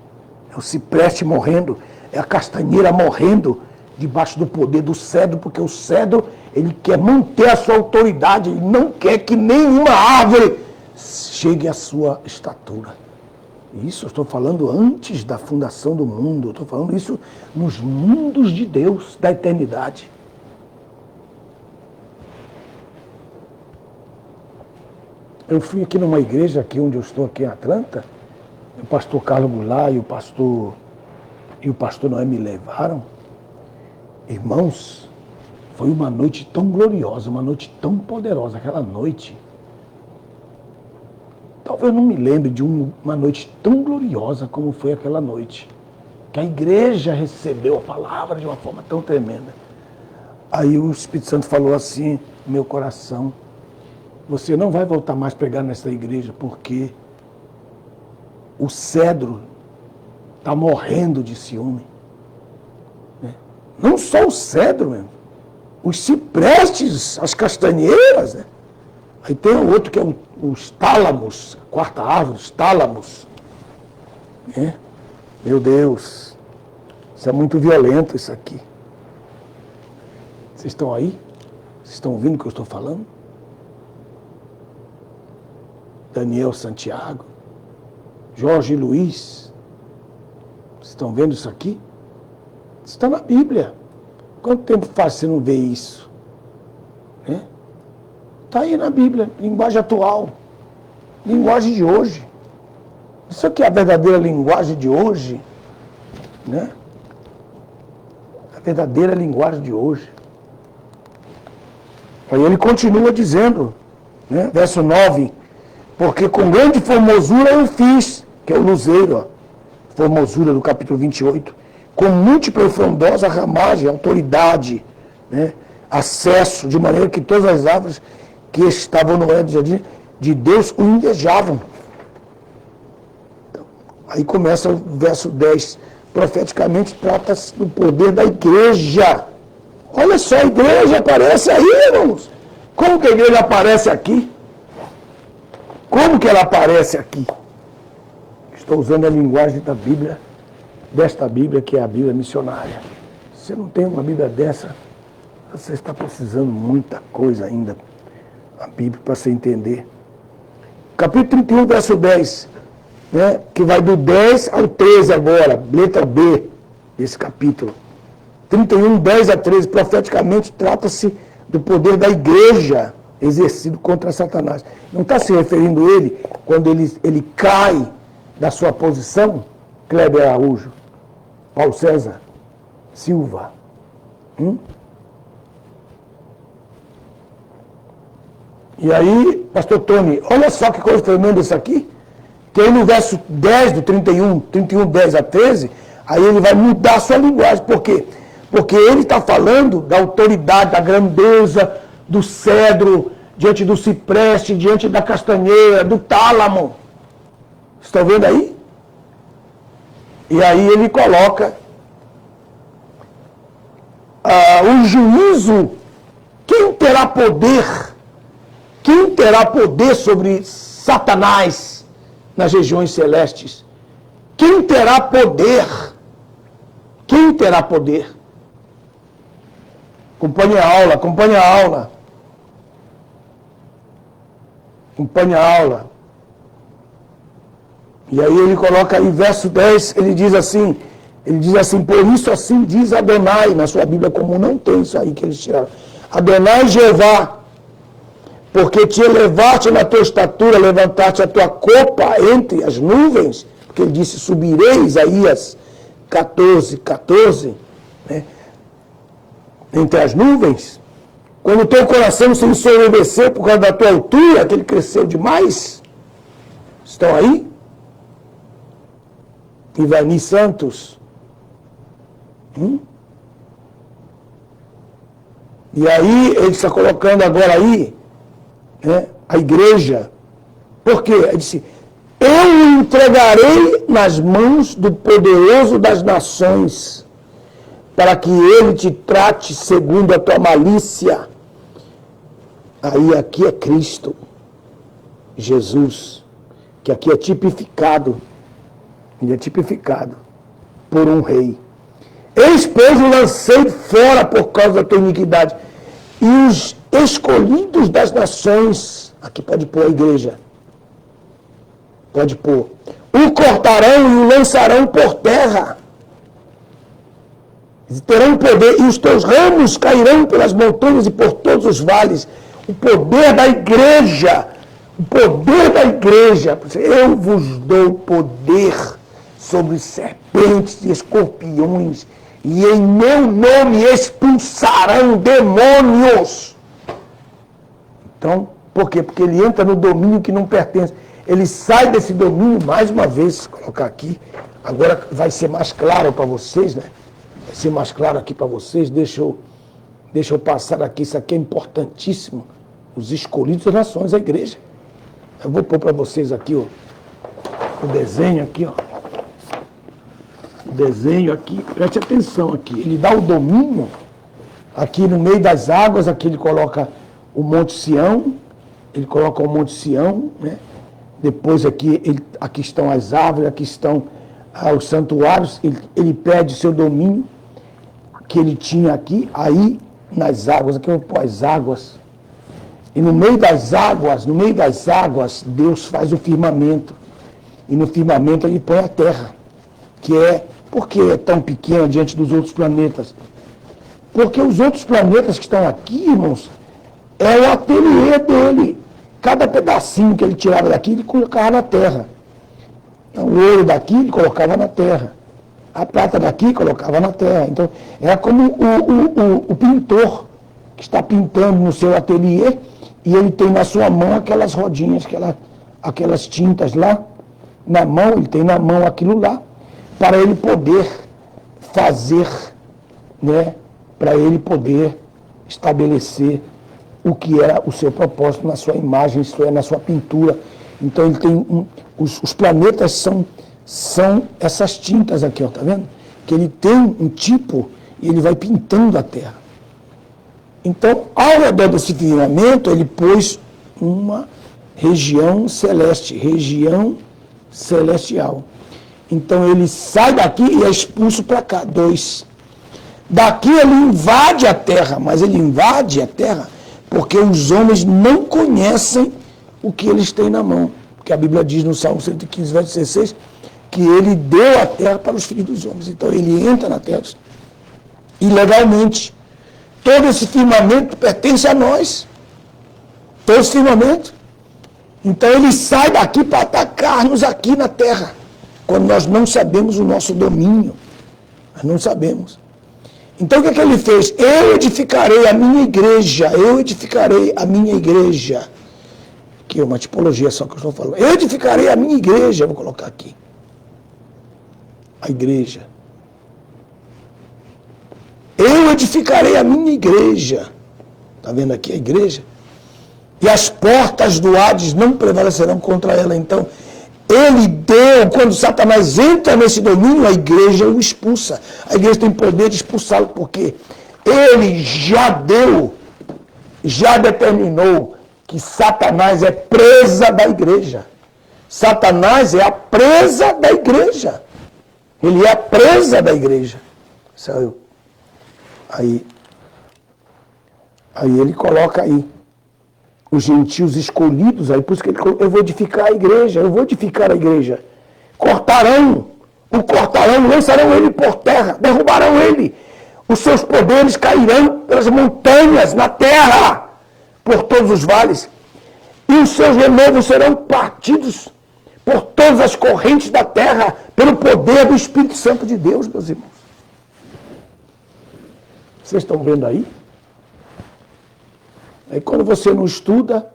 A: morrendo, é a castanheira morrendo debaixo do poder do cedro, porque o cedro, ele quer manter a sua autoridade, ele não quer que nenhuma árvore chegue à sua estatura. Isso eu estou falando antes da fundação do mundo, eu estou falando isso nos mundos de Deus, da eternidade. Eu fui aqui numa igreja, aqui onde eu estou, aqui em Atlanta, o pastor Carlos Goulart e o pastor Noé me levaram. Irmãos, foi uma noite tão gloriosa, uma noite tão poderosa, aquela noite. Talvez eu não me lembre de uma noite tão gloriosa como foi aquela noite. Que a igreja recebeu a palavra de uma forma tão tremenda. Aí o Espírito Santo falou assim no meu coração, você não vai voltar mais a pregar nessa igreja, porque o cedro está morrendo de ciúme. Não só o cedro mesmo, os ciprestes, as castanheiras, né? Aí tem o outro que é os tálamos, a quarta árvore, os tálamos. Né? Meu Deus, isso é muito violento isso aqui. Vocês estão aí? Vocês estão ouvindo o que eu estou falando? Daniel Santiago, Jorge Luiz, vocês estão vendo isso aqui? Está na Bíblia. Quanto tempo faz você não vê isso? Está aí na Bíblia, linguagem atual, linguagem de hoje. Isso aqui é a verdadeira linguagem de hoje, né? A verdadeira linguagem de hoje. Aí ele continua dizendo, né? Verso 9, porque com grande formosura eu fiz, que é o luzeiro, ó, formosura do capítulo 28, com múltipla e frondosa ramagem, autoridade, né? Acesso, de maneira que todas as árvores que estavam no Éden jardim de Deus o invejavam. Então, aí começa o verso 10, profeticamente trata-se do poder da igreja. Olha só, a igreja aparece aí, irmãos. Como que a igreja aparece aqui? Como que ela aparece aqui? Estou usando a linguagem da Bíblia, desta Bíblia que é a Bíblia missionária. Se você não tem uma Bíblia dessa, você está precisando muita coisa ainda, a Bíblia, para você entender. Capítulo 31, verso 10, né, que vai do 10 ao 13 agora, letra B desse capítulo. 31, 10 a 13, profeticamente trata-se do poder da igreja exercido contra Satanás. Não está se referindo a ele quando ele cai da sua posição, Kleber Araújo, Paulo César Silva. E aí, pastor Tony, olha só que coisa tremenda isso aqui, que aí no verso 10 do 31, 10 a 13, aí ele vai mudar a sua linguagem. Por quê? Porque ele está falando da autoridade, da grandeza, do cedro, diante do cipreste, diante da castanheira, do tálamo. Estão vendo aí? E aí ele coloca o juízo. Quem terá poder? Quem terá poder sobre Satanás nas regiões celestes? Quem terá poder? Quem terá poder? Acompanhe a aula, acompanhe a aula. Acompanhe a aula. E aí ele coloca aí, verso 10, ele diz assim, por isso assim diz Adonai, na sua Bíblia comum não tem isso aí que eles tiraram. Adonai Jeová, porque te elevaste na tua estatura, levantaste a tua copa entre as nuvens, porque ele disse, subirei, Isaías 14, né? Entre as nuvens, quando o teu coração se ensoberbecer por causa da tua altura, que ele cresceu demais. Estão aí? Ivani Santos. E aí, ele está colocando agora aí, né, a igreja. Por quê? Ele disse, eu o entregarei nas mãos do poderoso das nações, para que ele te trate segundo a tua malícia. Aí aqui é Cristo, Jesus, que aqui é tipificado. Ele é tipificado por um rei. Eis, pois, o lancei fora por causa da tua iniquidade. E os escolhidos das nações, aqui pode pôr a igreja, pode pôr, o cortarão e o lançarão por terra. Terão poder, e os teus ramos cairão pelas montanhas e por todos os vales. O poder da igreja, eu vos dou poder sobre serpentes e escorpiões, e em meu nome expulsarão demônios. Então, por quê? Porque ele entra no domínio que não pertence. Ele sai desse domínio, mais uma vez, vou colocar aqui, agora vai ser mais claro para vocês, né? Vai ser mais claro aqui para vocês, deixa eu passar aqui, isso aqui é importantíssimo. Os escolhidos das nações, a igreja. Eu vou pôr para vocês aqui, ó, o desenho aqui, ó. O desenho aqui, preste atenção aqui. Ele dá o domínio aqui no meio das águas, aqui ele coloca o Monte Sião, né? Depois aqui estão as árvores, aqui estão os santuários, ele perde seu domínio que ele tinha aqui, aí nas águas, aqui eu vou pôr as águas. E no meio das águas, Deus faz o firmamento. E no firmamento ele põe a terra. Que é, por que é tão pequena diante dos outros planetas? Porque os outros planetas que estão aqui, irmãos, é o ateliê dele. Cada pedacinho que ele tirava daqui, ele colocava na terra. Então, o ouro daqui, ele colocava na terra. A prata daqui, colocava na terra. Então, é como o pintor que está pintando no seu ateliê, e ele tem na sua mão aquelas rodinhas, aquelas tintas lá, na mão, ele tem na mão aquilo lá, para ele poder fazer, né, para ele poder estabelecer o que era o seu propósito na sua imagem, isto é, na sua pintura. Então ele tem os planetas são essas tintas aqui, ó, tá vendo? Que ele tem um tipo e ele vai pintando a Terra. Então, ao redor desse firmamento, ele pôs uma região celeste, região celestial. Então, ele sai daqui e é expulso para cá, 2. Daqui ele invade a terra, mas ele invade a terra porque os homens não conhecem o que eles têm na mão. Porque a Bíblia diz no Salmo 115, verso 16, que ele deu a terra para os filhos dos homens. Então, ele entra na terra ilegalmente. Todo esse firmamento pertence a nós. Todo esse firmamento. Então ele sai daqui para atacar-nos aqui na terra.
B: quando nós não sabemos o nosso domínio. Nós não sabemos. Então o que é que ele fez? Eu edificarei a minha igreja, eu edificarei a minha igreja. Que é uma tipologia só que eu estou falando. Eu edificarei a minha igreja, vou colocar aqui. A igreja. Eu edificarei a minha igreja. Está vendo aqui a igreja? E as portas do Hades não prevalecerão contra ela. Então, ele deu, quando Satanás entra nesse domínio, a igreja o expulsa. A igreja tem poder de expulsá-lo, porque ele já deu, já determinou que Satanás é presa da igreja. Satanás é a presa da igreja. Ele é a presa da igreja. Aí ele coloca aí os gentios escolhidos, aí por isso que ele colocou, eu vou edificar a igreja, eu vou edificar a igreja. Cortarão, lançarão ele por terra, derrubarão ele. Os seus poderes cairão pelas montanhas, na terra, por todos os vales. E os seus renovos serão partidos por todas as correntes da terra, pelo poder do Espírito Santo de Deus, meus irmãos. Vocês estão vendo aí? Aí quando você não estuda,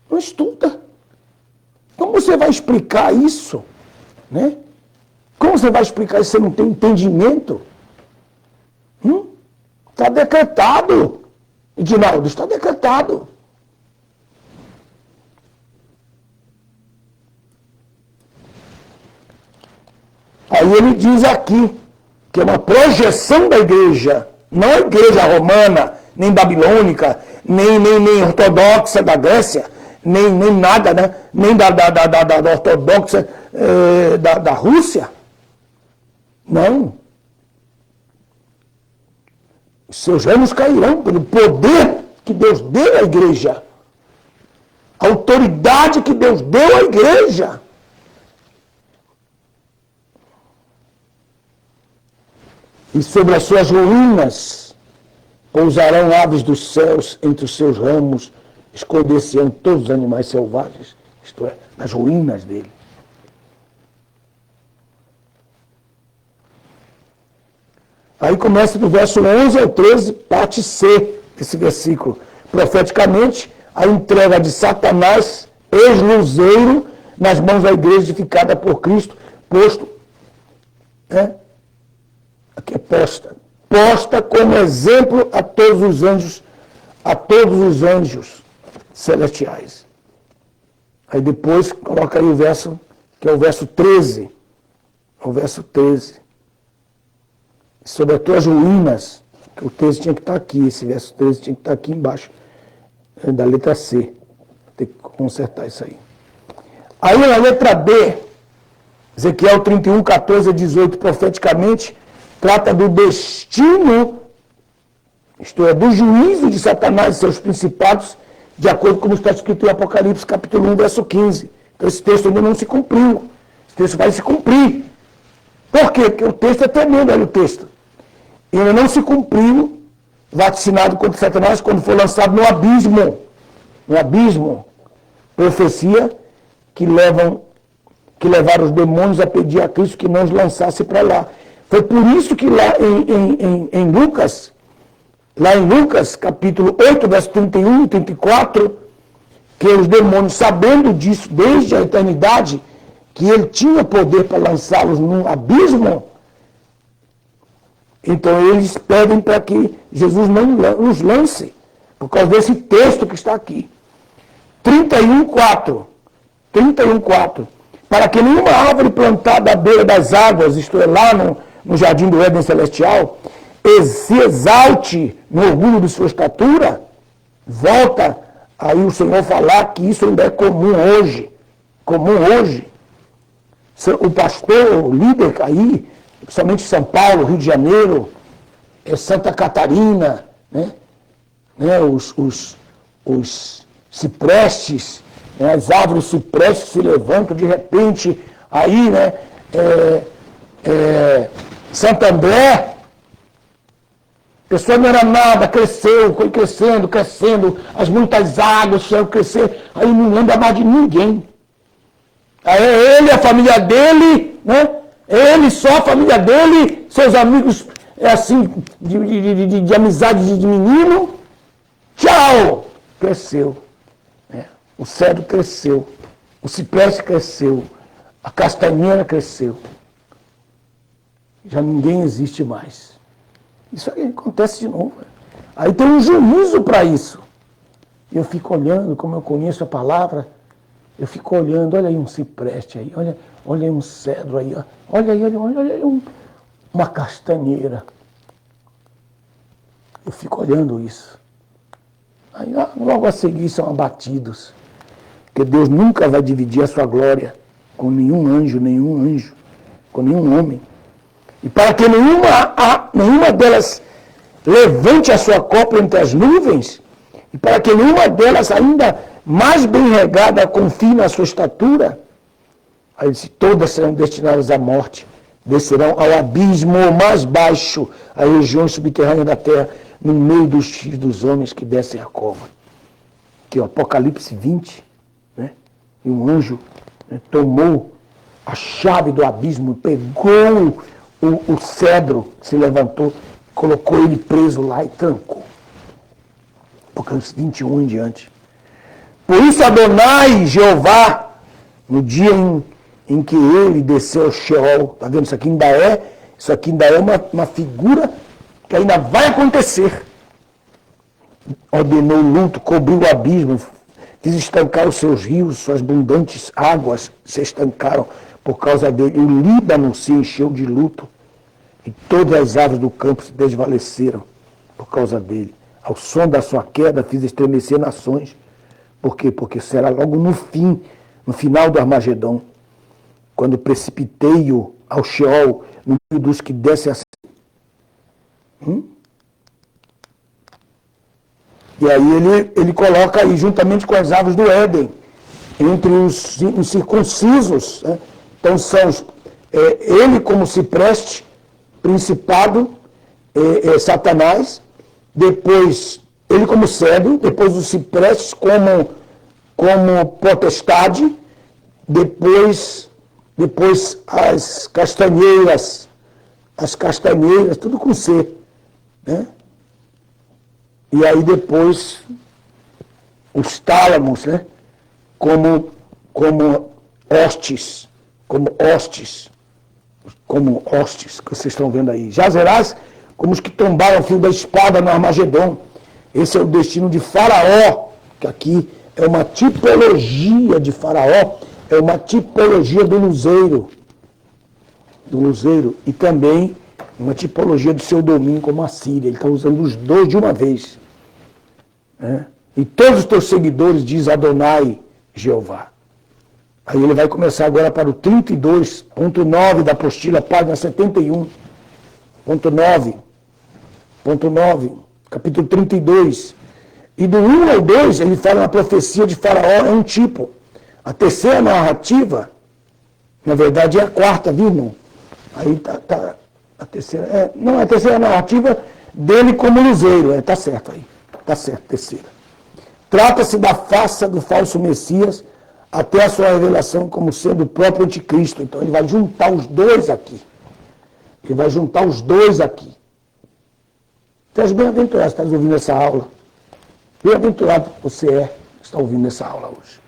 B: não estuda. Como você vai explicar isso? Né? Como você vai explicar isso se você não tem entendimento? Está decretado. Edinaldo, está decretado. Aí ele diz aqui, que é uma projeção da igreja, não a igreja romana, nem babilônica, nem ortodoxa da Grécia, nem nada, né? Nem da ortodoxa da Rússia. Não. Os seus ramos cairão pelo poder que Deus deu à igreja. A autoridade que Deus deu à igreja. E sobre as suas ruínas pousarão aves dos céus, entre os seus ramos esconder-se-ão todos os animais selvagens, isto é, nas ruínas dele. Aí começa do verso 11 ao 13, parte C desse versículo. Profeticamente, a entrega de Satanás, ex-luzeiro, nas mãos da igreja edificada por Cristo, posto, né? Aqui é posta como exemplo a todos os anjos celestiais. Aí depois coloca aí o verso, que é o verso 13. O verso 13. Sobre as tuas ruínas, que o texto tinha que estar aqui, esse verso 13 tinha que estar aqui embaixo, da letra C. Tem que consertar isso aí. Aí na letra B, Ezequiel 31, 14 a 18, profeticamente, trata do destino, isto é, do juízo de Satanás e seus principados, de acordo com o que está escrito em Apocalipse, capítulo 1, verso 15. Então esse texto ainda não se cumpriu. Esse texto vai se cumprir. Por quê? Porque o texto é tremendo, olha o texto. Ainda não se cumpriu, vaticinado contra Satanás, quando foi lançado no abismo. No abismo. Profecia que levaram os demônios a pedir a Cristo que não os lançasse para lá. Foi por isso que lá em Lucas, capítulo 8, verso 31 e 34, que os demônios, sabendo disso desde a eternidade, que ele tinha poder para lançá-los num abismo, então eles pedem para que Jesus não os lance, por causa desse texto que está aqui. 31:4. Para que nenhuma árvore plantada à beira das águas, isto é, lá no jardim do Éden celestial, se exalte no orgulho de sua estatura. Volta aí o Senhor falar que isso ainda é comum hoje. O pastor, o líder aí, principalmente São Paulo, Rio de Janeiro, Santa Catarina, né? Os ciprestes, né? As árvores ciprestes se levantam de repente aí, né? Santo André, a pessoa não era nada, cresceu, foi crescendo, as muitas águas foram crescer, aí não lembra mais de ninguém. Aí ele, a família dele, né? Ele só, a família dele, seus amigos, assim, de amizade de menino. Tchau! Cresceu. Né? O cedro cresceu. O cipreste cresceu. A castanheira cresceu. Já ninguém existe mais. Isso aí acontece de novo. Aí tem um juízo para isso. Eu fico olhando, como eu conheço a palavra, eu fico olhando, olha aí um cipreste aí, olha aí um cedro aí, olha aí uma castanheira. Eu fico olhando isso. Aí logo a seguir são abatidos. Porque Deus nunca vai dividir a sua glória com nenhum anjo, com nenhum homem. E para que nenhuma delas levante a sua copa entre as nuvens, e para que nenhuma delas, ainda mais bem regada, confie na sua estatura, aí disse, todas serão destinadas à morte, descerão ao abismo mais baixo, a região subterrânea da terra, no meio dos filhos dos homens que descem a cova. Que o Apocalipse 20, né? E um anjo, né, tomou a chave do abismo, pegou o cedro, se levantou, colocou ele preso lá e trancou. Apocalipse 21 em diante. Por isso Adonai, Jeová, no dia em que ele desceu ao Sheol, está vendo? Isso aqui ainda é uma figura que ainda vai acontecer. Ordenou luto, cobriu o abismo, fiz estancar os seus rios, suas abundantes águas se estancaram por causa dele. O Líbano se encheu de luto e todas as árvores do campo se desvaleceram por causa dele. Ao som da sua queda fiz estremecer nações. Por quê? Porque será logo no final do Armagedon, quando precipitei-o ao Sheol, no meio dos que descem assim. E aí ele coloca aí, juntamente com as árvores do Éden, entre os incircuncisos, né? Então são ele como cipreste, principado, Satanás, depois ele como cedro, depois os ciprestes como potestade, depois as castanheiras, tudo com C, né? E aí depois os tálamos, né? Como hostes, que vocês estão vendo aí. Jazerás, como os que tombaram o fio da espada no Armagedon. Esse é o destino de Faraó, que aqui é uma tipologia de Faraó, é uma tipologia do luzeiro, e também uma tipologia do seu domínio como a Síria. Ele está usando os dois de uma vez. Né? E todos os teus seguidores, diz Adonai, Jeová. Aí ele vai começar agora para o 32.9 da apostila, página 71. Ponto 9, capítulo 32. E do 1 ao 2, ele fala na profecia de Faraó, é um tipo. A terceira narrativa, na verdade, é a quarta, viu, irmão? Aí tá a terceira. Não, é a terceira narrativa dele como luzeiro. Tá certo aí. Tá certo, terceira. Trata-se da farsa do falso Messias até a sua revelação como sendo o próprio anticristo. Então ele vai juntar os dois aqui. Então, bem-aventurado, estás ouvindo essa aula. Bem-aventurado você que está ouvindo essa aula hoje.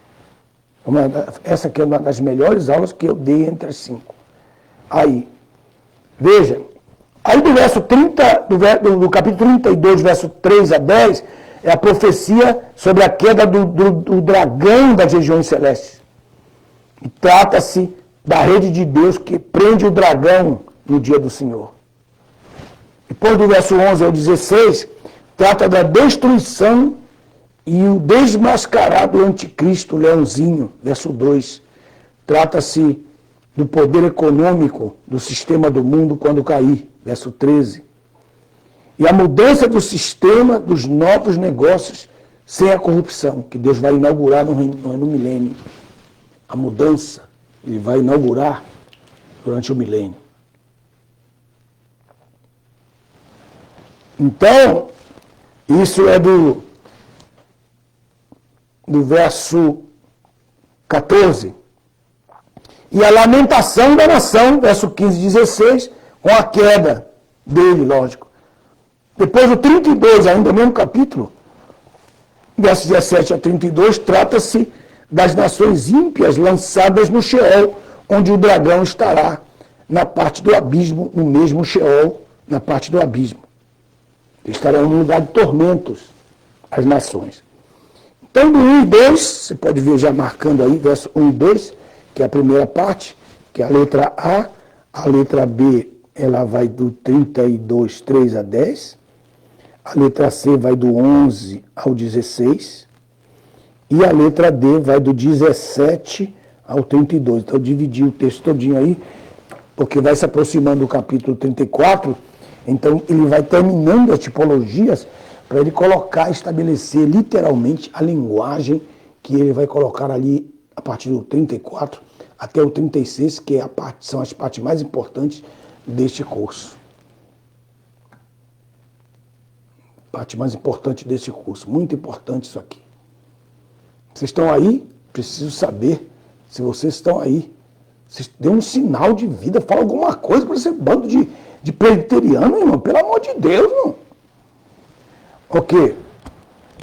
B: Essa aqui é uma das melhores aulas que eu dei entre as 5. Aí, veja, aí do verso 30, do capítulo 32, verso 3 a 10, é a profecia sobre a queda do dragão das regiões celestes. E trata-se da rede de Deus que prende o dragão no dia do Senhor. Depois do verso 11 ao 16, trata da destruição e o desmascarado anticristo, leãozinho, verso 2. Trata-se do poder econômico do sistema do mundo quando cair, verso 13. E a mudança do sistema dos novos negócios sem a corrupção, que Deus vai inaugurar no milênio. A mudança ele vai inaugurar durante o milênio. Então, isso é do verso 14. E a lamentação da nação, verso 15 e 16, com a queda dele, lógico. Depois o 32, ainda no mesmo capítulo, versos 17 a 32, trata-se das nações ímpias lançadas no Sheol, onde o dragão estará na parte do abismo, no mesmo Sheol, na parte do abismo. Estarão no lugar de tormentos, as nações. Então, do 1 e 2, você pode ver já marcando aí, verso 1 e 2, que é a primeira parte, que é a letra A letra B, ela vai do 32, 3 a 10, a letra C vai do 11 ao 16, e a letra D vai do 17 ao 32. Então, eu dividi o texto todinho aí, porque vai se aproximando do capítulo 34, então ele vai terminando as tipologias para ele colocar, estabelecer literalmente a linguagem que ele vai colocar ali a partir do 34 até o 36, que é são as partes mais importantes deste curso. Parte mais importante desse curso, muito importante isso aqui. Vocês estão aí? Preciso saber se vocês estão aí. Vocês dêem um sinal de vida, fala alguma coisa para esse bando de presbiteriano, irmão, pelo amor de Deus, irmão. Ok.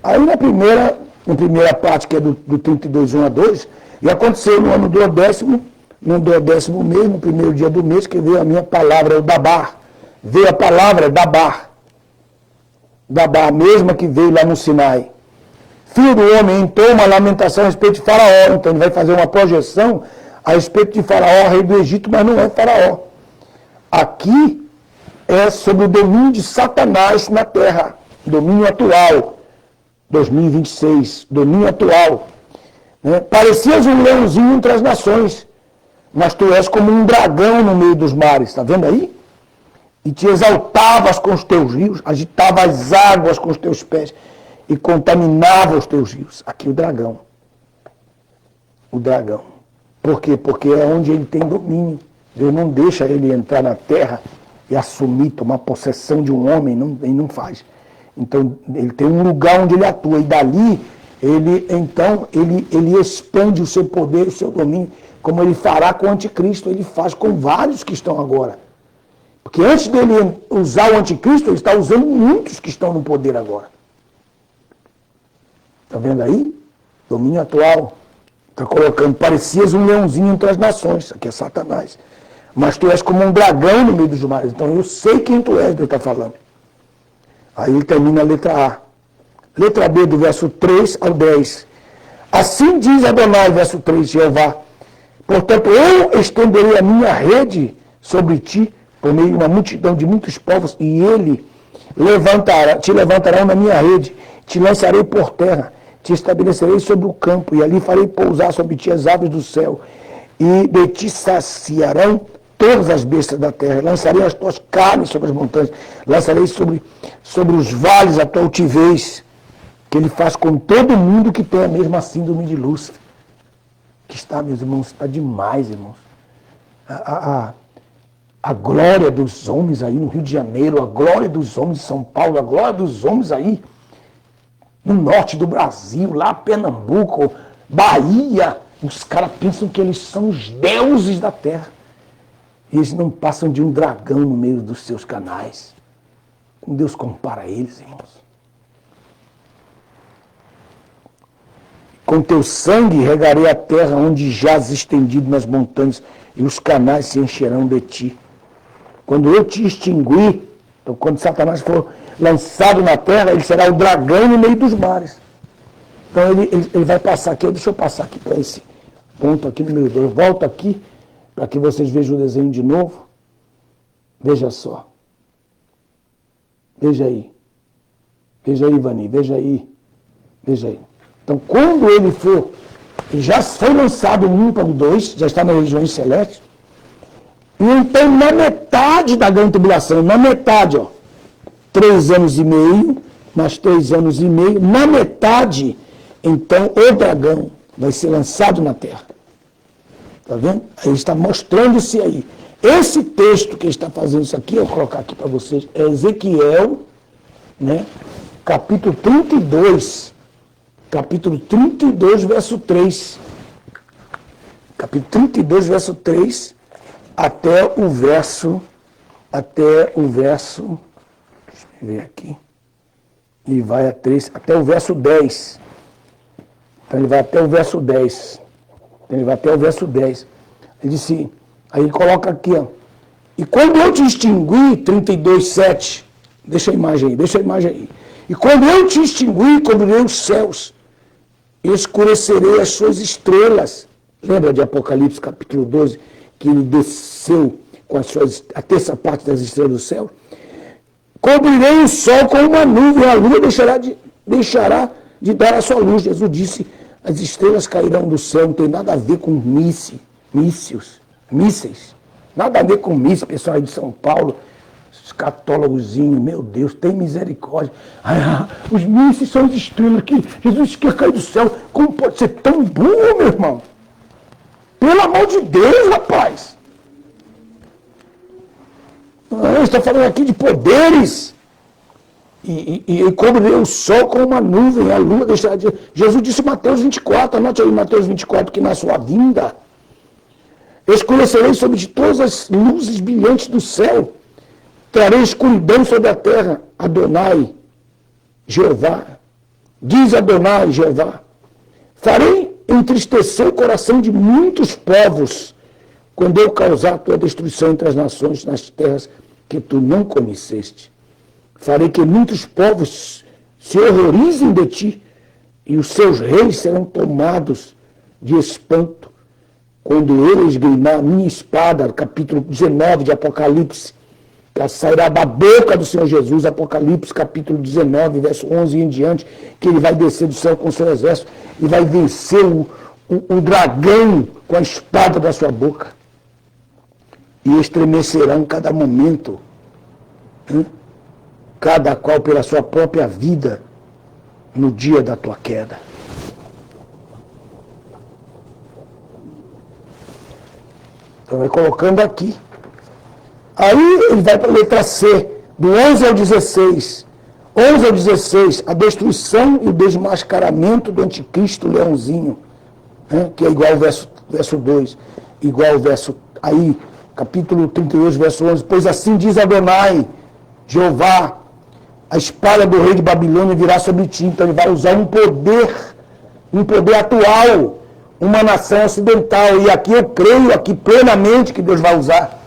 B: Aí na primeira parte, que é do 32, 1 a 2, e aconteceu no ano duodécimo, no duodécimo mês, no primeiro dia do mês, que veio a minha palavra, o Dabar. Veio a palavra Dabar. Dabar, a mesma que veio lá no Sinai. Filho do homem, entrou uma lamentação a respeito de Faraó. Então ele vai fazer uma projeção a respeito de Faraó, rei do Egito, mas não é Faraó. Aqui é sobre o domínio de Satanás na terra. Domínio atual. 2026. Domínio atual. Parecias um leãozinho entre as nações, mas tu és como um dragão no meio dos mares. Está vendo aí? E te exaltavas com os teus rios, agitava as águas com os teus pés e contaminava os teus rios. Aqui o dragão. O dragão. Por quê? Porque é onde ele tem domínio. Deus não deixa ele entrar na terra e assumir, tomar possessão de um homem, ele não faz. Então, ele tem um lugar onde ele atua, e dali, ele expande o seu poder, o seu domínio, como ele fará com o anticristo, ele faz com vários que estão agora. Porque antes dele usar o anticristo, ele está usando muitos que estão no poder agora. Está vendo aí? Domínio atual. Está colocando, parecias um leãozinho entre as nações. Aqui é Satanás. Mas tu és como um dragão no meio dos mares. Então eu sei quem tu és, Deus está falando. Aí ele termina a letra A. Letra B, do verso 3 ao 10. Assim diz Adonai, verso 3, Jeová. Portanto, eu estenderei a minha rede sobre ti, por meio de uma multidão de muitos povos, e ele te levantará na minha rede, te lançarei por terra, te estabelecerei sobre o campo, e ali farei pousar sobre ti as aves do céu, e de ti saciarão todas as bestas da terra, lançarei as tuas carnes sobre as montanhas, lançarei sobre os vales a tua altivez, que ele faz com todo mundo que tem a mesma síndrome de Lúcifer. Que está, meus irmãos, está demais, irmãos. A glória dos homens aí no Rio de Janeiro, a glória dos homens em São Paulo, a glória dos homens aí no norte do Brasil, lá Pernambuco, Bahia, os caras pensam que eles são os deuses da terra. E eles não passam de um dragão no meio dos seus canais. Como Deus compara eles, irmãos. Com teu sangue regarei a terra onde jaz estendido nas montanhas, e os canais se encherão de ti. Quando eu te extinguir, então quando Satanás for lançado na terra, ele será o dragão no meio dos mares. Então ele vai passar aqui, deixa eu passar aqui para esse ponto aqui no meio 2. Volto aqui, para que vocês vejam o desenho de novo. Veja só. Veja aí. Veja aí, Vani, veja aí. Veja aí. Então, quando ele já foi lançado no 1 para o 2, já está nas regiões celestes, e então na metade da grande tribulação, na metade, 3 anos e meio, mais 3 anos e meio, na metade, então o dragão vai ser lançado na terra. Está vendo? Aí está mostrando-se aí. Esse texto que está fazendo isso aqui, eu vou colocar aqui para vocês, é Ezequiel, capítulo 32. Capítulo 32, verso 3. capítulo 32, verso 3, até o verso, deixa eu ver aqui, e vai até o verso 10. Então ele vai até o verso 10. Ele disse, aí ele coloca aqui, ó. E quando eu te extingui, 32:7, deixa a imagem aí. E quando eu te extingui, cobrirei os céus, escurecerei as suas estrelas. Lembra de Apocalipse capítulo 12, que ele desceu com a terça parte das estrelas do céu? Cobrirei o sol com uma nuvem, a lua deixará de dar a sua luz. Jesus disse, as estrelas cairão do céu, não tem nada a ver com mísseis. Nada a ver com mísseis, pessoal aí de São Paulo, os católogozinhos, meu Deus, tem misericórdia. Os mísseis são as estrelas que Jesus quer cair do céu. Como pode ser tão burro, meu irmão? Pelo amor de Deus, rapaz. Está falando aqui de poderes. E cobrirei o sol com uma nuvem, a lua deixará de... Jesus disse em Mateus 24, anote aí Mateus 24, que na sua vinda escurecerei sobre de todas as luzes brilhantes do céu, trarei escuridão sobre a terra. Adonai, Jeová, diz Adonai, Jeová, farei entristecer o coração de muitos povos, quando eu causar a tua destruição entre as nações, nas terras que tu não conheceste. Farei que muitos povos se horrorizem de ti, e os seus reis serão tomados de espanto, quando eu esgrimar a minha espada, capítulo 19 de Apocalipse, que sairá da boca do Senhor Jesus, Apocalipse capítulo 19, verso 11 em diante, que ele vai descer do céu com o seu exército e vai vencer o dragão com a espada da sua boca. E estremecerão cada momento, cada qual pela sua própria vida, no dia da tua queda. Então vai colocando aqui. Aí ele vai para a letra C, do 11 ao 16. 11 ao 16, a destruição e o desmascaramento do anticristo leãozinho, que é igual ao verso 2, igual ao verso, aí, capítulo 32, verso 11, pois assim diz Adonai, Jeová, a espada do rei de Babilônia virá sobre ti. Então ele vai usar um poder atual, uma nação ocidental, e aqui eu creio aqui plenamente que Deus vai usar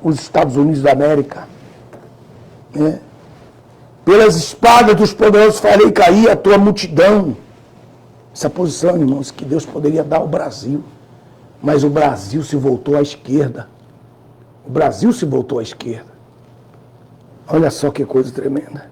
B: os Estados Unidos da América. Pelas espadas dos poderosos farei cair a tua multidão. Essa posição, irmãos, que Deus poderia dar ao Brasil, mas o Brasil se voltou à esquerda. Olha só que coisa tremenda.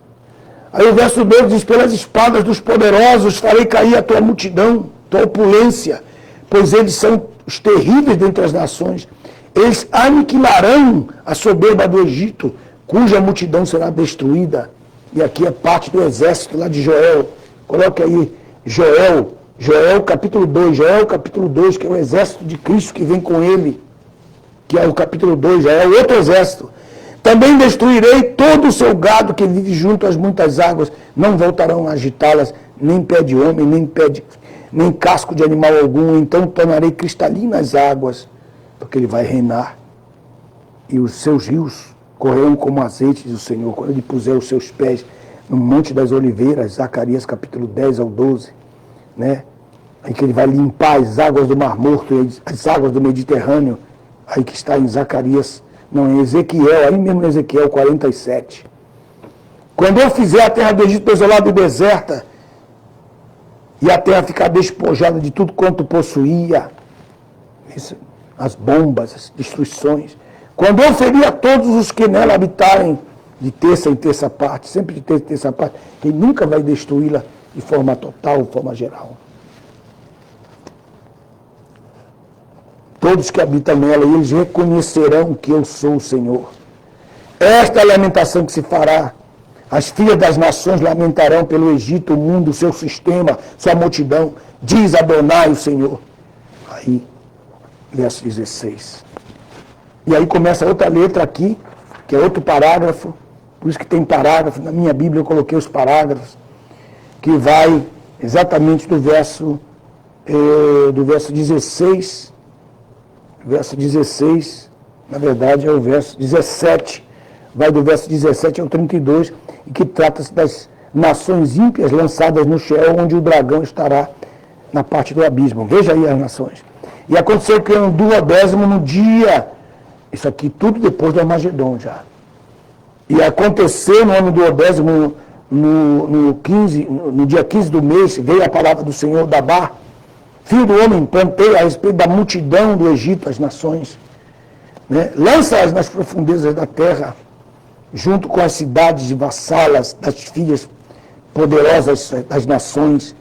B: Aí o verso 2 diz, pelas espadas dos poderosos farei cair a tua multidão, tua opulência, pois eles são os terríveis dentre as nações. Eles aniquilarão a soberba do Egito, cuja multidão será destruída. E aqui é parte do exército lá de Joel. Coloque aí Joel capítulo 2, que é o exército de Cristo que vem com ele, que é o capítulo 2, já é o outro exército. Também destruirei todo o seu gado que vive junto às muitas águas, não voltarão a agitá-las, nem pé de homem, nem casco de animal algum, então tornarei cristalinas águas, porque ele vai reinar, e os seus rios correrão como azeite, diz o Senhor, quando ele puser os seus pés no Monte das Oliveiras, Zacarias capítulo 10 ao 12, aí que ele vai limpar as águas do Mar Morto, as águas do Mediterrâneo, aí que está em Zacarias, não, em Ezequiel, aí mesmo em Ezequiel 47. Quando eu fizer a terra do Egito desolada e deserta, e a terra ficar despojada de tudo quanto possuía, as bombas, as destruições, quando eu ferir a todos os que nela habitarem, de terça em terça parte, sempre de terça em terça parte, quem nunca vai destruí-la de forma total, de forma geral. Todos que habitam nela, e eles reconhecerão que eu sou o Senhor. Esta é a lamentação que se fará. As filhas das nações lamentarão pelo Egito, o mundo, o seu sistema, sua multidão. Diz Adonai, o Senhor. Aí, verso 16. E aí começa outra letra aqui, que é outro parágrafo. Por isso que tem parágrafo. Na minha Bíblia eu coloquei os parágrafos. Que vai exatamente do verso 16 verso 16, na verdade é o verso 17, vai do verso 17 ao 32, e que trata-se das nações ímpias lançadas no Sheol, onde o dragão estará na parte do abismo. Veja aí as nações. E aconteceu que no 12º no dia, isso aqui tudo depois do Armagedon já. E aconteceu no ano do 12º, no dia 15 do mês, veio a palavra do Senhor Dabar, filho do homem, plantei a respeito da multidão do Egito, as nações, né? Lança-as nas profundezas da terra, junto com as cidades de vassalas das filhas poderosas das nações,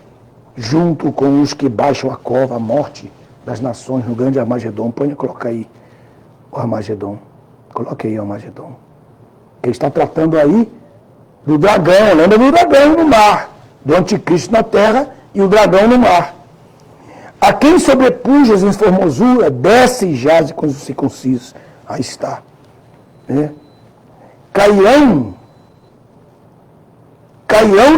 B: junto com os que baixam a cova, a morte das nações no grande Armagedon. Coloca aí o Armagedon. Coloque aí o Armagedon. Ele está tratando aí do dragão, lembra do dragão no mar, do anticristo na terra e o dragão no mar. A quem sobrepujas em formosura, desce e jaz com os circuncisos. Aí está. Né? Cairão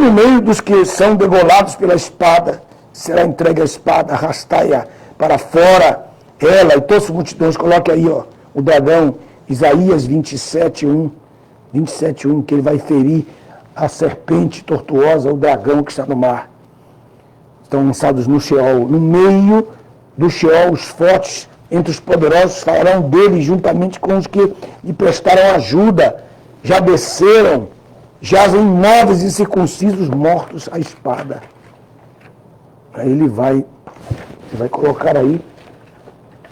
B: no meio dos que são degolados pela espada, será entregue a espada, arrastai-a para fora, ela e todas as multidões. Coloque aí, ó, o dragão, Isaías 27:1, que ele vai ferir a serpente tortuosa, o dragão que está no mar. Estão lançados no Sheol. No meio do Sheol, os fortes entre os poderosos falarão dele juntamente com os que lhe prestaram ajuda. Já desceram, jazem imóveis e circuncisos, mortos à espada. Aí ele vai colocar aí.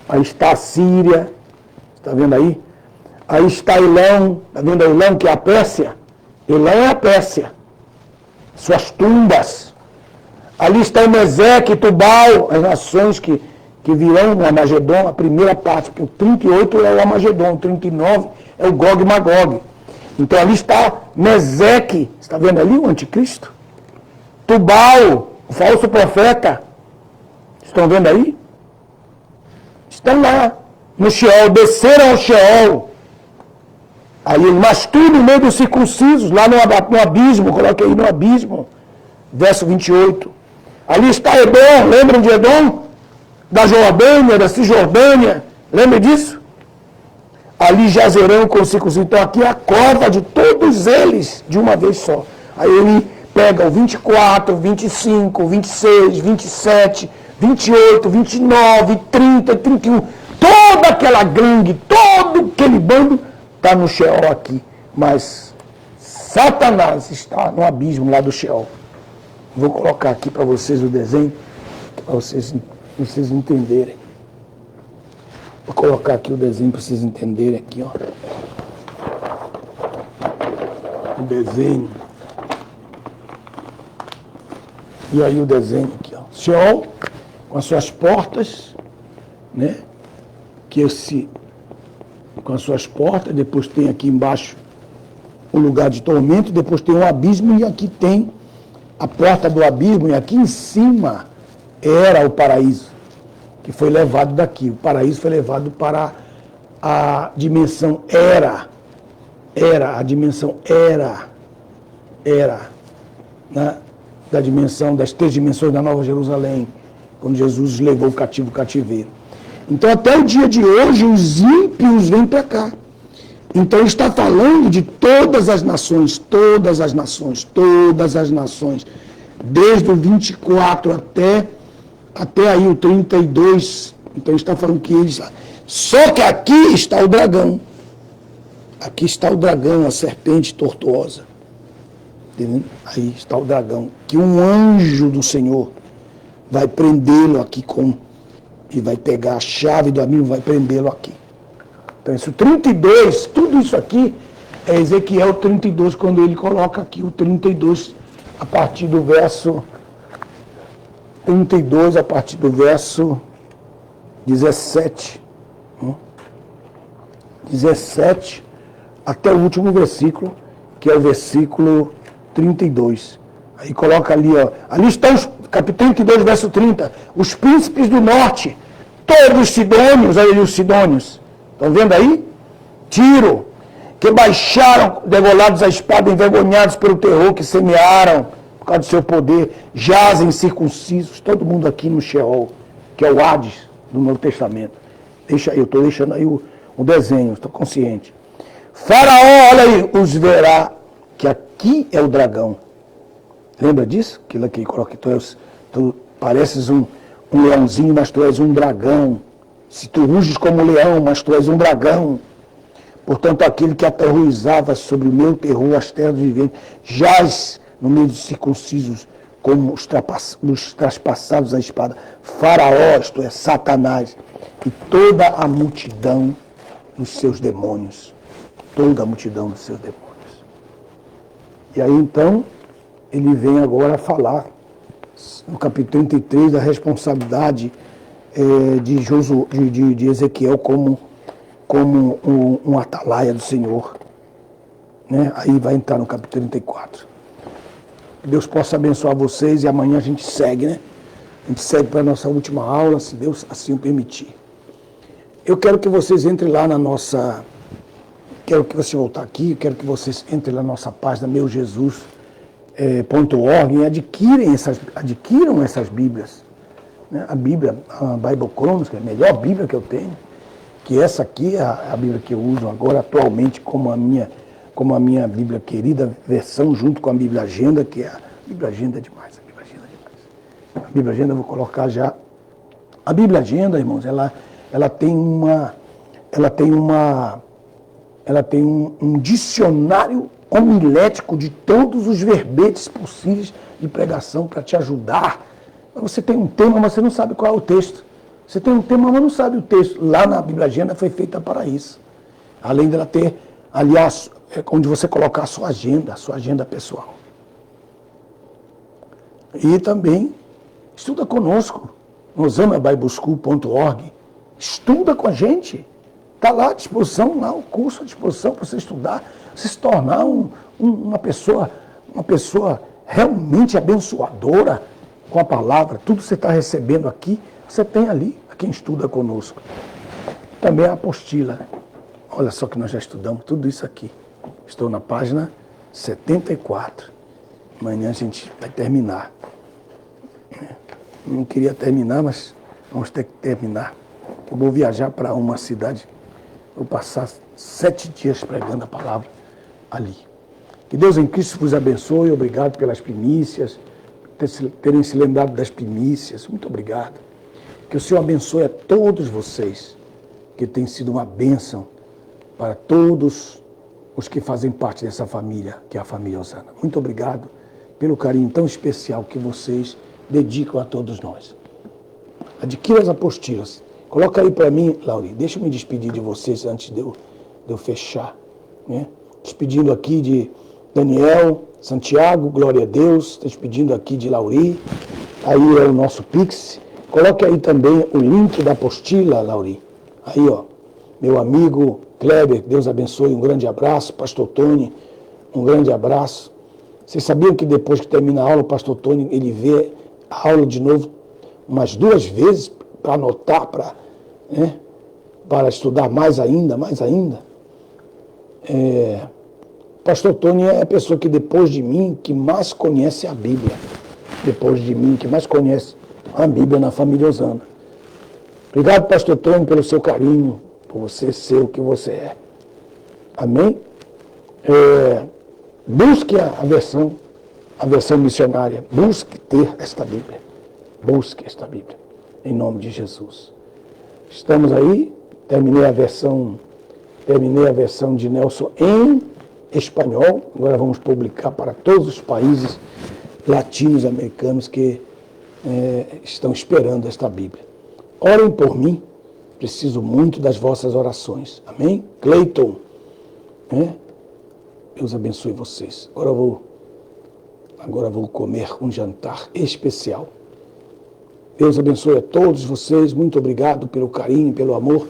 B: Aí está a Síria, está vendo aí? Aí está Elão, está vendo Elão, que é a Pérsia? Elão é a Pérsia. Suas tumbas. Ali está o Meseque e Tubal, as nações que virão no Armagedon, a primeira parte, porque o 38 é o Armagedon, o 39 é o Gog e Magog. Então ali está Meseque, está vendo ali o anticristo? Tubal, o falso profeta. Estão vendo aí? Estão lá, no Sheol, desceram ao Sheol. Aí, mas tudo no meio dos circuncisos, lá no abismo, coloque aí no abismo, verso 28. Ali está Edom, lembram de Edom? Da Jordânia, da Cisjordânia, lembra disso? Ali jazerão com circuncisos. Então aqui é a cova de todos eles de uma vez só. Aí ele pega o 24, 25, 26, 27, 28, 29, 30, 31. Toda aquela gangue, todo aquele bando está no Sheol aqui. Mas Satanás está no abismo lá do Sheol. Vou colocar aqui para vocês o desenho, para vocês entenderem. Vou colocar aqui o desenho para vocês entenderem aqui, ó. O desenho. E aí o desenho aqui, ó. Sheol, com as suas portas, né? Com as suas portas, depois tem aqui embaixo o lugar de tormento, depois tem um abismo e aqui tem a porta do abismo, e aqui em cima era o paraíso, que foi levado daqui. O paraíso foi levado para a dimensão a dimensão né? Da dimensão, das 3 dimensões da Nova Jerusalém, quando Jesus levou o cativo o cativeiro. Então, até o dia de hoje, os ímpios vêm para cá. Então, ele está falando de todas as nações, desde o 24 até aí o 32. Então, ele está falando que eles... Só que aqui está o dragão. Aqui está o dragão, a serpente tortuosa. Entendeu? Aí está o dragão. Que um anjo do Senhor vai prendê-lo aqui e vai pegar a chave do abismo e vai prendê-lo aqui. Então, isso 32, tudo isso aqui é Ezequiel 32, quando ele coloca aqui o 32, a partir do verso 32, a partir do verso 17. 17 até o último versículo, que é o versículo 32. Aí coloca ali, ó. Ali estão capítulo 32, verso 30. Os príncipes do norte, todos os sidônios, aí os sidônios. Estão vendo aí? Tiro, que baixaram, degolados à espada, envergonhados pelo terror que semearam, por causa do seu poder, jazem circuncisos, todo mundo aqui no Sheol, que é o Hades do Novo Testamento. Deixa aí, eu estou deixando aí o desenho, estou consciente. Faraó, olha aí, os verá que aqui é o dragão. Lembra disso? Aquilo aqui, coloca, tu pareces um leãozinho, mas tu és um dragão. Se tu ruges como um leão, mas tu és um dragão. Portanto, aquele que aterrorizava sobre o meu terror as terras viventes, jaz no meio dos circuncisos, como os traspassados à espada. Faraó, isto é, Satanás, e toda a multidão dos seus demônios. Toda a multidão dos seus demônios. E aí, então, ele vem agora falar, no capítulo 33, da responsabilidade de Ezequiel como um atalaia do Senhor. Né? Aí vai entrar no capítulo 34. Que Deus possa abençoar vocês e amanhã a gente segue, né? A gente segue para a nossa última aula, se Deus assim o permitir. Eu quero que vocês entrem lá na nossa... Quero que você voltar aqui, quero que vocês entrem na nossa página meujesus.org e adquiram essas Bíblias. Né? A Bíblia, a Bible Chronos, que é a melhor Bíblia que eu tenho, que essa aqui é a Bíblia que eu uso agora atualmente como a minha Bíblia querida versão, junto com a Bíblia Agenda, que é a Bíblia Agenda é demais, a Bíblia Agenda é demais. A Bíblia Agenda eu vou colocar já. A Bíblia Agenda, irmãos, ela tem um dicionário homilético de todos os verbetes possíveis de pregação para te ajudar. Você tem um tema, mas você não sabe qual é o texto. Você tem um tema, mas não sabe o texto. Lá na Bíblia Agenda foi feita para isso. Além dela ter, aliás, onde você colocar a sua agenda pessoal. E também estuda conosco no osamabibeschool.org. Estuda com a gente. Está lá à disposição, lá o curso à disposição para você estudar, você se tornar uma pessoa realmente abençoadora com a palavra. Tudo que você está recebendo aqui, você tem ali, a quem estuda conosco. Também a apostila. Olha só que nós já estudamos tudo isso aqui. Estou na página 74. Amanhã a gente vai terminar. Não queria terminar, mas vamos ter que terminar. Eu vou viajar para uma cidade. Vou passar 7 dias pregando a palavra ali. Que Deus em Cristo vos abençoe. Obrigado pelas primícias, terem se lembrado das primícias. Muito obrigado. Que o Senhor abençoe a todos vocês, que tem sido uma bênção para todos os que fazem parte dessa família, que é a família Osana. Muito obrigado pelo carinho tão especial que vocês dedicam a todos nós. Adquira as apostilas. Coloca aí para mim, Lauri, deixa eu me despedir de vocês antes de eu fechar. Né? Despedindo aqui de Daniel, Santiago, glória a Deus. Despedindo aqui de Lauri. Aí é o nosso Pix. Coloque aí também o link da apostila, Lauri. Aí, ó, meu amigo Kleber, Deus abençoe, um grande abraço. Pastor Tony, um grande abraço. Vocês sabiam que depois que termina a aula, o pastor Tony, ele vê a aula de novo umas 2 vezes para anotar, para estudar mais ainda. Pastor Tony é a pessoa que depois de mim, que mais conhece a Bíblia. Depois de mim, que mais conhece a Bíblia na família Osana. Obrigado, pastor Tony, pelo seu carinho, por você ser o que você é. Amém? Busque a versão missionária. Busque ter esta Bíblia. Busque esta Bíblia. Em nome de Jesus. Estamos aí. Terminei a versão de Nelson em espanhol. Agora vamos publicar para todos os países latinos americanos que estão esperando esta Bíblia. Orem por mim. Preciso muito das vossas orações. Amém? Cleiton. Deus abençoe vocês. Agora vou comer um jantar especial. Deus abençoe a todos vocês. Muito obrigado pelo carinho, pelo amor.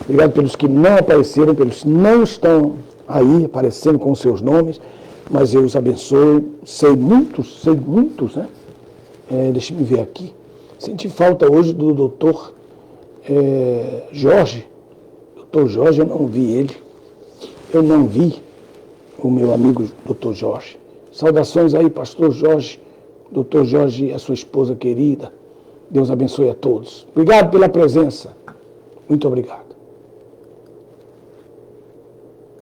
B: Obrigado pelos que não apareceram, pelos que não estão aí aparecendo com seus nomes. Mas eu os abençoe. Sei muitos, né? Deixa eu ver aqui. Senti falta hoje do doutor Jorge. Doutor Jorge, eu não vi ele. Eu não vi o meu amigo doutor Jorge. Saudações aí, pastor Jorge, doutor Jorge e a sua esposa querida. Deus abençoe a todos. Obrigado pela presença.
A: Muito obrigado.